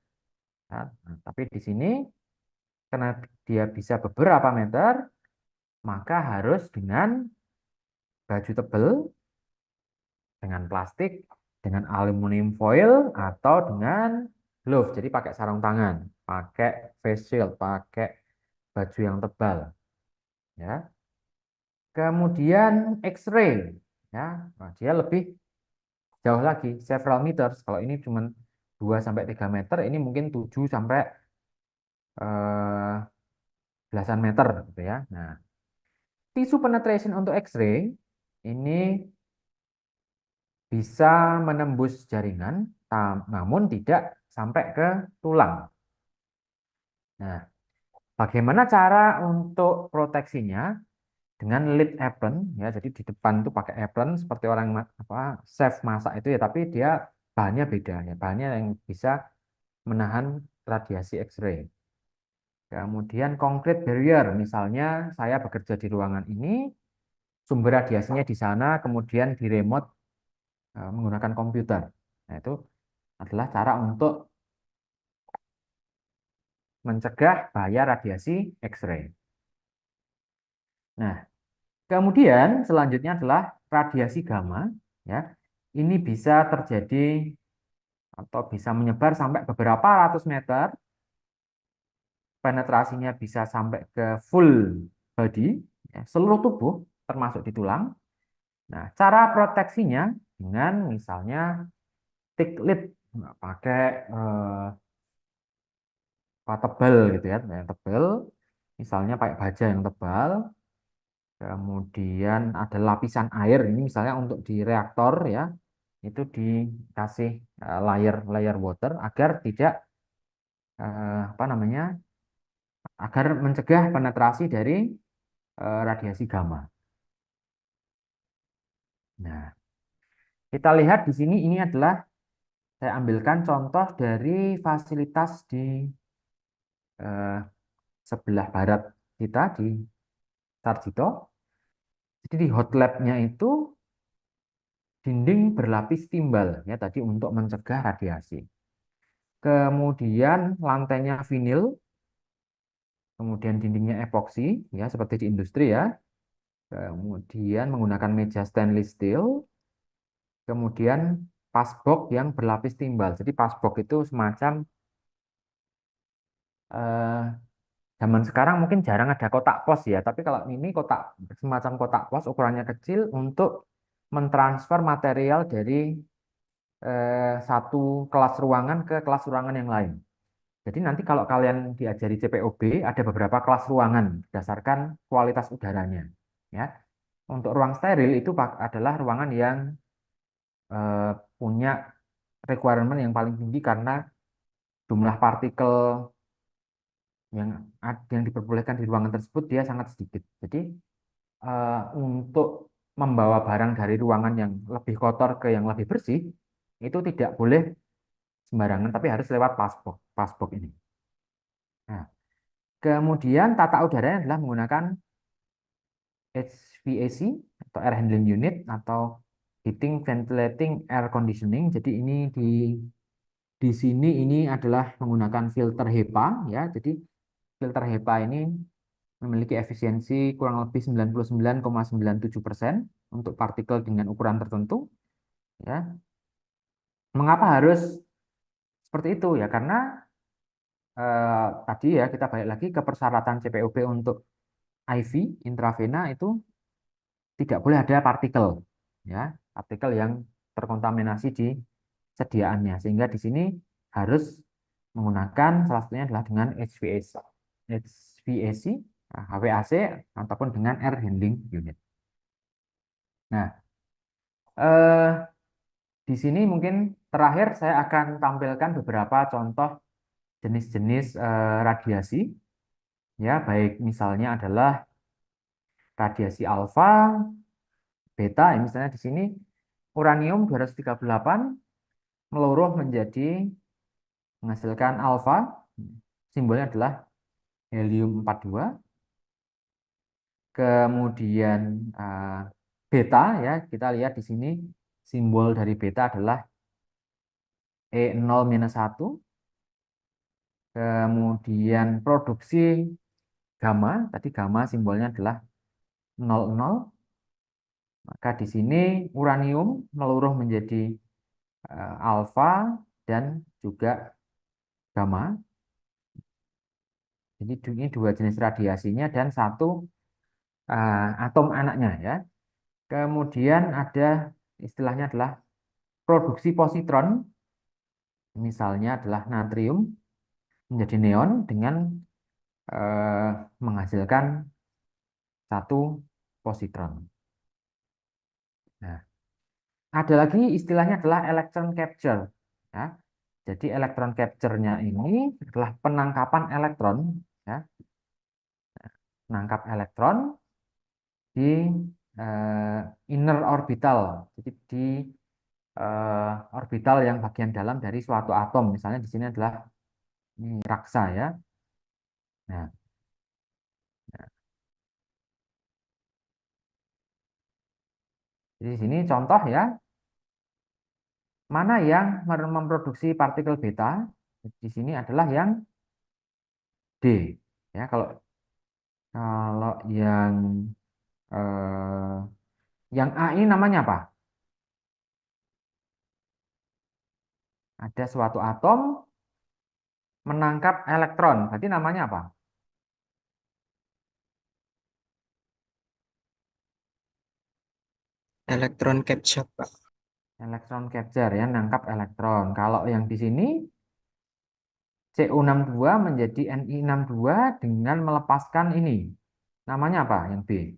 Ya. Nah, tapi di sini karena dia bisa beberapa meter, maka harus dengan baju tebal, dengan plastik, dengan aluminium foil, atau dengan glove. Jadi pakai sarung tangan, pakai face shield, pakai baju yang tebal. Ya. Kemudian X-ray, ya, nah, dia lebih jauh lagi, several meters. Kalau ini cuma 2 sampai 3 meter, ini mungkin 7 sampai belasan meter, gitu ya. Nah, tisu penetration untuk X-ray ini bisa menembus jaringan, namun tidak sampai ke tulang. Nah, bagaimana cara untuk proteksinya? Dengan lid apron, ya, jadi di depan itu pakai apron seperti orang apa chef masak itu ya, tapi dia bahannya beda ya, bahannya yang bisa menahan radiasi X-ray. Kemudian concrete barrier, misalnya saya bekerja di ruangan ini, sumber radiasinya di sana, kemudian di remote menggunakan komputer. Nah, itu adalah cara untuk mencegah bahaya radiasi X-ray. Nah, kemudian selanjutnya adalah radiasi gamma, ya. Ini bisa terjadi atau bisa menyebar sampai beberapa ratus meter, penetrasinya bisa sampai ke full body, ya, seluruh tubuh, termasuk di tulang. Nah, cara proteksinya dengan misalnya thick lid, pakai tebal gitu ya, yang tebal, misalnya pakai baja yang tebal, kemudian ada lapisan air, ini misalnya untuk di reaktor ya, itu dikasih layer water agar tidak apa namanya, agar mencegah penetrasi dari radiasi gamma. Nah, kita lihat di sini ini adalah saya ambilkan contoh dari fasilitas di eh, sebelah barat kita di Sarjito. Jadi di hot lab-nya itu dinding berlapis timbal ya tadi untuk mencegah radiasi. Kemudian lantainya vinil, kemudian dindingnya epoksi ya seperti di industri ya. Kemudian menggunakan meja stainless steel, kemudian pasbox yang berlapis timbal. Jadi pasbox itu semacam eh, zaman sekarang mungkin jarang ada kotak pos ya, tapi kalau ini kotak semacam kotak pos ukurannya kecil untuk mentransfer material dari satu kelas ruangan ke kelas ruangan yang lain. Jadi nanti kalau kalian diajari CPOB ada beberapa kelas ruangan berdasarkan kualitas udaranya. Ya, untuk ruang steril itu adalah ruangan yang eh, punya requirement yang paling tinggi karena jumlah partikel yang yang diperbolehkan di ruangan tersebut dia sangat sedikit. Jadi untuk membawa barang dari ruangan yang lebih kotor ke yang lebih bersih itu tidak boleh sembarangan, tapi harus lewat pasbox ini. Nah, kemudian tata udaranya adalah menggunakan HVAC atau air handling unit atau heating, ventilating, air conditioning. Jadi ini di sini ini adalah menggunakan filter HEPA ya. Jadi filter HEPA ini memiliki efisiensi kurang lebih 99,97% untuk partikel dengan ukuran tertentu ya. Mengapa harus seperti itu ya? Karena tadi ya kita balik lagi ke persyaratan CPOB untuk IV intravena itu tidak boleh ada partikel ya, partikel yang terkontaminasi di sediaannya, sehingga di sini harus menggunakan salah satunya adalah dengan HVAC, HVAC ataupun dengan air handling unit. Nah, di sini mungkin terakhir saya akan tampilkan beberapa contoh jenis-jenis radiasi ya, baik misalnya adalah radiasi alfa, beta, ya, misalnya di sini uranium 238 meluruh menjadi menghasilkan alfa, simbolnya adalah helium 42. Kemudian beta ya, kita lihat di sini simbol dari beta adalah E0-1. Kemudian produksi gamma, tadi gamma simbolnya adalah 00. Maka di sini uranium meluruh menjadi alfa dan juga gamma. Jadi ini dua jenis radiasinya dan satu atom anaknya ya. Kemudian ada istilahnya adalah produksi positron, misalnya adalah natrium menjadi neon dengan menghasilkan satu positron. Nah, ada lagi istilahnya adalah electron capture. Ya. Jadi electron capture-nya ini adalah penangkapan elektron, ya. Menangkap elektron di inner orbital, jadi di orbital yang bagian dalam dari suatu atom. Misalnya di sini adalah ini raksa ya. Nah, di sini contoh ya, mana yang memproduksi partikel beta? Di sini adalah yang D. Ya, kalau yang A ini namanya apa? Ada suatu atom menangkap elektron, berarti namanya apa? Elektron capture, Pak. Elektron capture ya, nangkap elektron. Kalau yang di sini Cu62 menjadi Ni62 dengan melepaskan ini. Namanya apa yang B?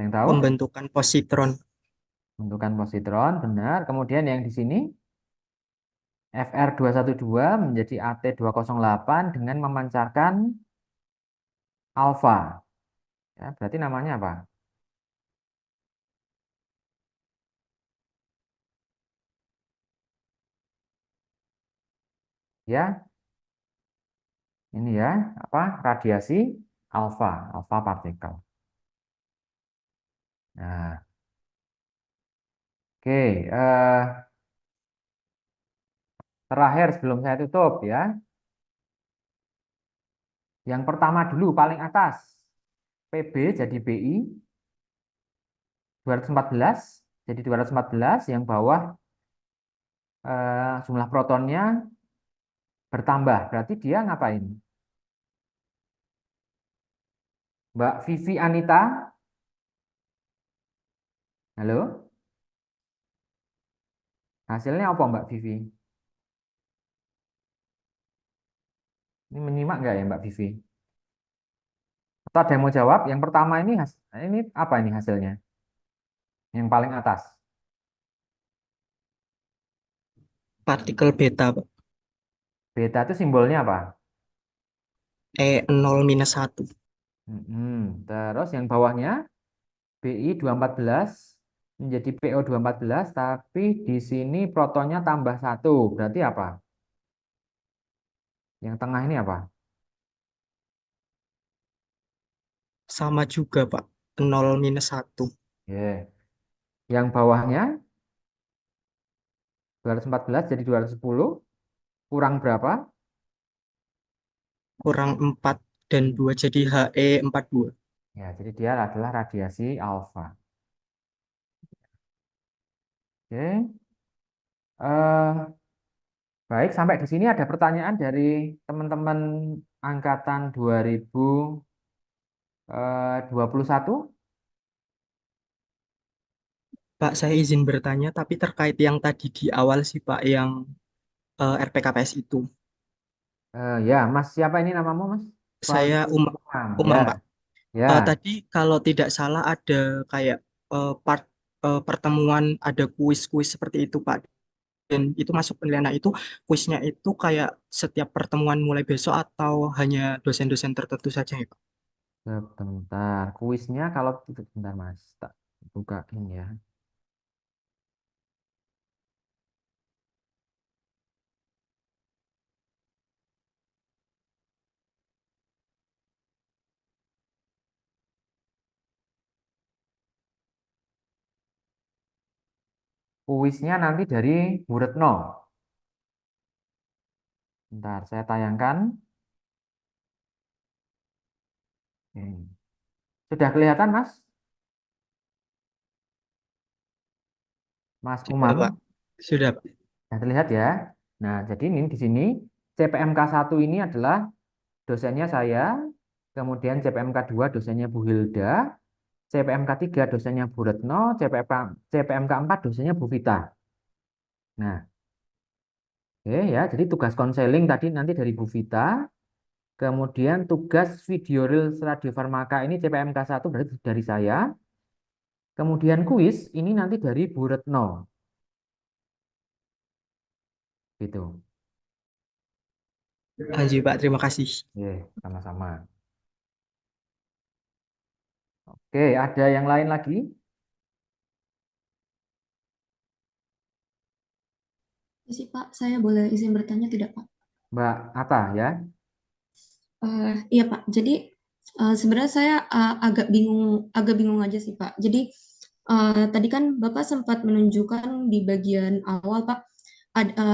Yang tahu? Pembentukan positron. Pembentukan positron, benar. Kemudian yang di sini Fr212 menjadi At208 dengan memancarkan alfa. Ya, berarti namanya apa? Ya, ini ya, apa? Radiasi alfa, alfa partikel. Nah, oke. Terakhir sebelum saya tutup ya. Yang pertama dulu paling atas. PB jadi BI 214 jadi 214, yang bawah jumlah protonnya bertambah. Berarti dia ngapain? Mbak Vivi Anita? Halo? Hasilnya apa Mbak Vivi? Ini menyimak nggak ya Mbak Vivi? Atau ada yang mau jawab? Yang pertama ini apa ini hasilnya? Yang paling atas. Partikel beta, Pak. Beta itu simbolnya apa? E0-1. Terus yang bawahnya BI 214 menjadi PO 214, tapi di sini protonnya tambah 1. Berarti apa? Yang tengah ini apa? Sama juga, Pak. 0 - 1. Oke. Yang bawahnya 214 jadi 210 kurang berapa? Kurang 4 dan 2 jadi He42. Ya, jadi dia adalah radiasi alfa. Oke. Eh, baik, sampai di sini ada pertanyaan dari teman-teman angkatan 2021. Pak, saya izin bertanya, tapi terkait yang tadi di awal sih, Pak, yang RPKPS itu. Ya, Mas, siapa ini namamu, Mas? Saya Imam. Ya, Umam, Pak. ya. Tadi kalau tidak salah ada kayak part pertemuan, ada kuis-kuis seperti itu, Pak. Dan itu masuk penilaian. Nah, itu kuisnya itu kayak setiap pertemuan mulai besok atau hanya dosen-dosen tertentu saja ya, Pak? Sebentar, kuisnya kalau itu sebentar, Mas. Tak bukain ya. Kuisnya nanti dari Bu Retno. Bentar, saya tayangkan. Ini. Sudah kelihatan, Mas? Mas Sudah, Umam. Pak. Sudah, Pak. Sudah terlihat ya. Nah, jadi ini di sini CPMK 1 ini adalah dosennya saya, kemudian CPMK 2 dosennya Bu Hilda, CPMK 3 dosennya Bu Retno, CPMK 4 dosennya Bu Vita. Nah, oke ya, jadi tugas konseling tadi nanti dari Bu Vita, kemudian tugas video reels radiofarmaka ini CPMK 1 berarti dari saya, kemudian kuis ini nanti dari Bu Retno, gitu. Lanjut, Pak. Terima kasih. Sama-sama. Oke, ada yang lain lagi? Sih Pak, saya boleh izin bertanya tidak Pak? Mbak Ata ya. Iya Pak, jadi sebenarnya saya agak bingung aja sih Pak. Jadi tadi kan Bapak sempat menunjukkan di bagian awal Pak,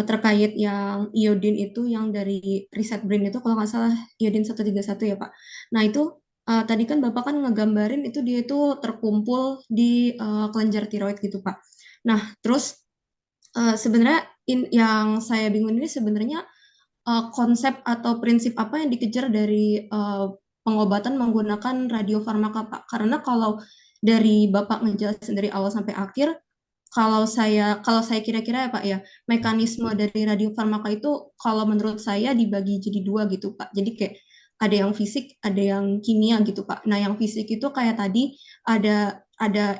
terkait yang iodin itu yang dari riset brain itu kalau nggak salah iodin 131 ya Pak. Nah itu tadi kan Bapak kan ngegambarin itu dia itu terkumpul di kelenjar tiroid gitu Pak. Nah terus sebenarnya yang saya bingung ini sebenarnya konsep atau prinsip apa yang dikejar dari pengobatan menggunakan radiofarmaka, Pak? Karena kalau dari Bapak ngejelasin dari awal sampai akhir, kalau saya kira-kira ya Pak ya, mekanisme dari radiofarmaka itu kalau menurut saya dibagi jadi dua gitu Pak. Jadi kayak ada yang fisik, ada yang kimia gitu Pak. Nah, yang fisik itu kayak tadi ada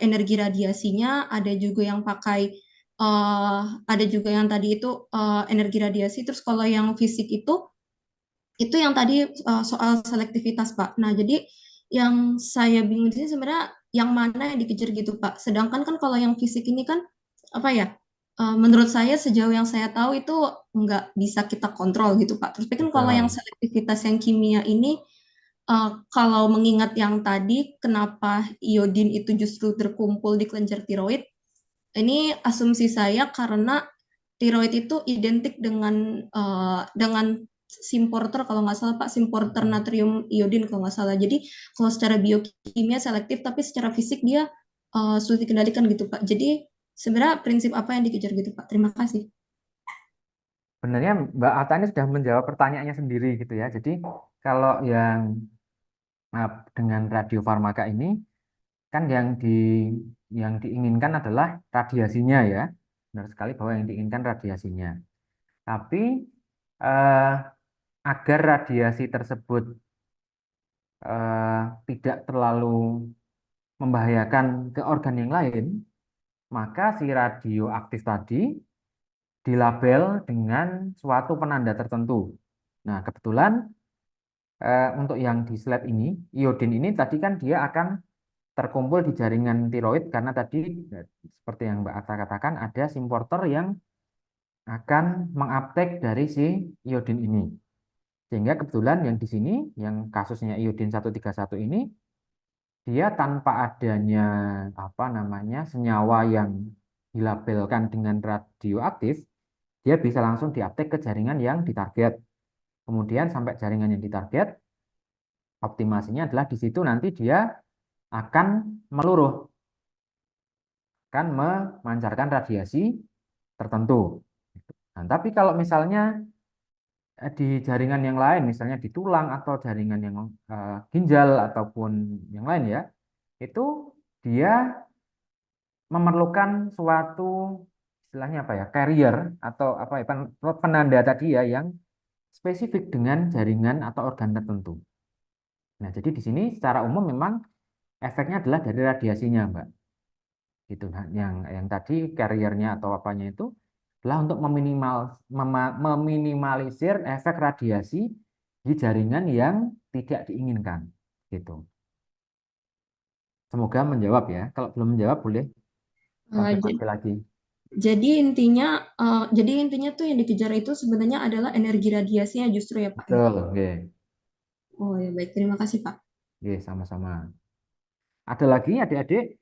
energi radiasinya, ada juga yang pakai ada juga yang tadi itu energi radiasi. Terus kalau yang fisik itu yang tadi soal selektivitas Pak. Nah jadi yang saya bingung di sini sebenarnya yang mana yang dikejar gitu Pak. Sedangkan kan kalau yang fisik ini kan apa ya? Menurut saya sejauh yang saya tahu itu nggak bisa kita kontrol gitu Pak. Terus kan kalau yang Betul. selektivitas yang kimia ini kalau mengingat yang tadi kenapa iodin itu justru terkumpul di kelenjar tiroid, ini asumsi saya karena tiroid itu identik dengan simporter kalau nggak salah Pak, simporter natrium iodin kalau nggak salah. Jadi kalau secara biokimia selektif, tapi secara fisik dia sulit dikendalikan gitu Pak. Jadi sebenarnya prinsip apa yang dikejar gitu Pak? Terima kasih. Sebenarnya Mbak Ata ini sudah menjawab pertanyaannya sendiri gitu ya. Jadi kalau yang dengan radiofarmaka ini kan yang diinginkan adalah radiasinya ya. Benar sekali bahwa yang diinginkan radiasinya. Tapi eh, agar radiasi tersebut tidak terlalu membahayakan ke organ yang lain, maka si radioaktif tadi dilabel dengan suatu penanda tertentu. Nah, kebetulan untuk yang di slide ini, iodin ini tadi kan dia akan terkumpul di jaringan tiroid karena tadi seperti yang Mbak Akta katakan ada simporter yang akan menguptake dari si iodin ini. Sehingga kebetulan yang di sini, yang kasusnya iodin 131 ini, dia tanpa adanya apa namanya senyawa yang dilabelkan dengan radioaktif, dia bisa langsung diuptake ke jaringan yang ditarget. Kemudian sampai jaringan yang ditarget, optimasinya adalah di situ nanti dia akan meluruh, akan memancarkan radiasi tertentu. Nah, tapi kalau misalnya di jaringan yang lain, misalnya di tulang atau jaringan yang ginjal ataupun yang lain ya, itu dia memerlukan suatu istilahnya apa ya, carrier atau apa ya, penanda tadi ya yang spesifik dengan jaringan atau organ tertentu. Nah, jadi di sini secara umum memang efeknya adalah dari radiasinya, Mbak. Gitu. Nah, yang tadi carriernya atau apanya itu adalah untuk meminimalisir efek radiasi di jaringan yang tidak diinginkan. Gitu. Semoga menjawab ya. Kalau belum menjawab boleh Eh, konfirmasi lagi. jadi intinya tuh yang dikejar itu sebenarnya adalah energi radiasinya justru ya Pak ya. Betul, oke. Oh ya baik, terima kasih Pak. Oke, sama-sama. Ada lagi adik-adik?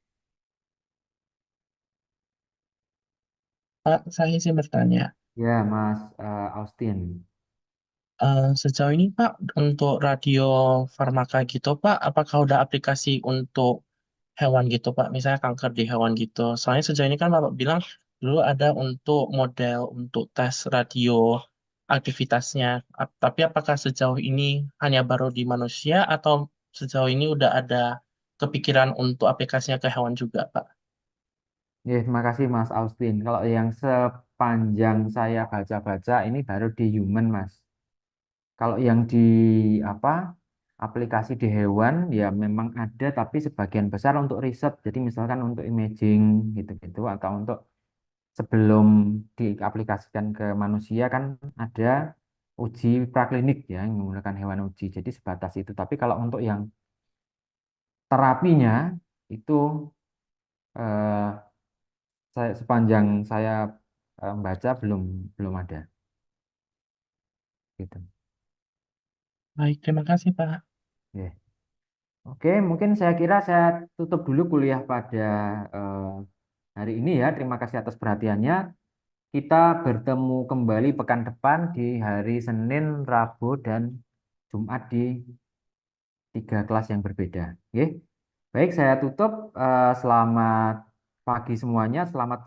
Pak, saya sih bertanya. Ya, Mas Austin. Sejauh ini Pak, untuk radio farmaka gitu Pak, apakah udah aplikasi untuk hewan gitu Pak? Misalnya kanker di hewan gitu. Soalnya sejauh ini kan Bapak bilang dulu ada untuk model untuk tes radio aktivitasnya. Tapi apakah sejauh ini hanya baru di manusia atau sejauh ini udah ada kepikiran untuk aplikasinya ke hewan juga Pak? Ya, terima kasih Mas Austin. Kalau yang sepanjang saya baca-baca ini baru di human, Mas. Kalau yang di apa aplikasi di hewan ya memang ada, tapi sebagian besar untuk riset. Jadi misalkan untuk imaging gitu-gitu atau untuk sebelum diaplikasikan ke manusia kan ada uji praklinik ya yang menggunakan hewan uji. Jadi sebatas itu. Tapi kalau untuk yang terapinya itu eh, sepanjang saya baca belum belum ada gitu. Baik, terima kasih Pak. Ya. Oke, mungkin saya kira saya tutup dulu kuliah pada eh, hari ini ya. Terima kasih atas perhatiannya. Kita bertemu kembali pekan depan di hari Senin, Rabu, dan Jumat di 3 kelas yang berbeda. Oke. Baik, saya tutup. Selamat pagi semuanya. Selamat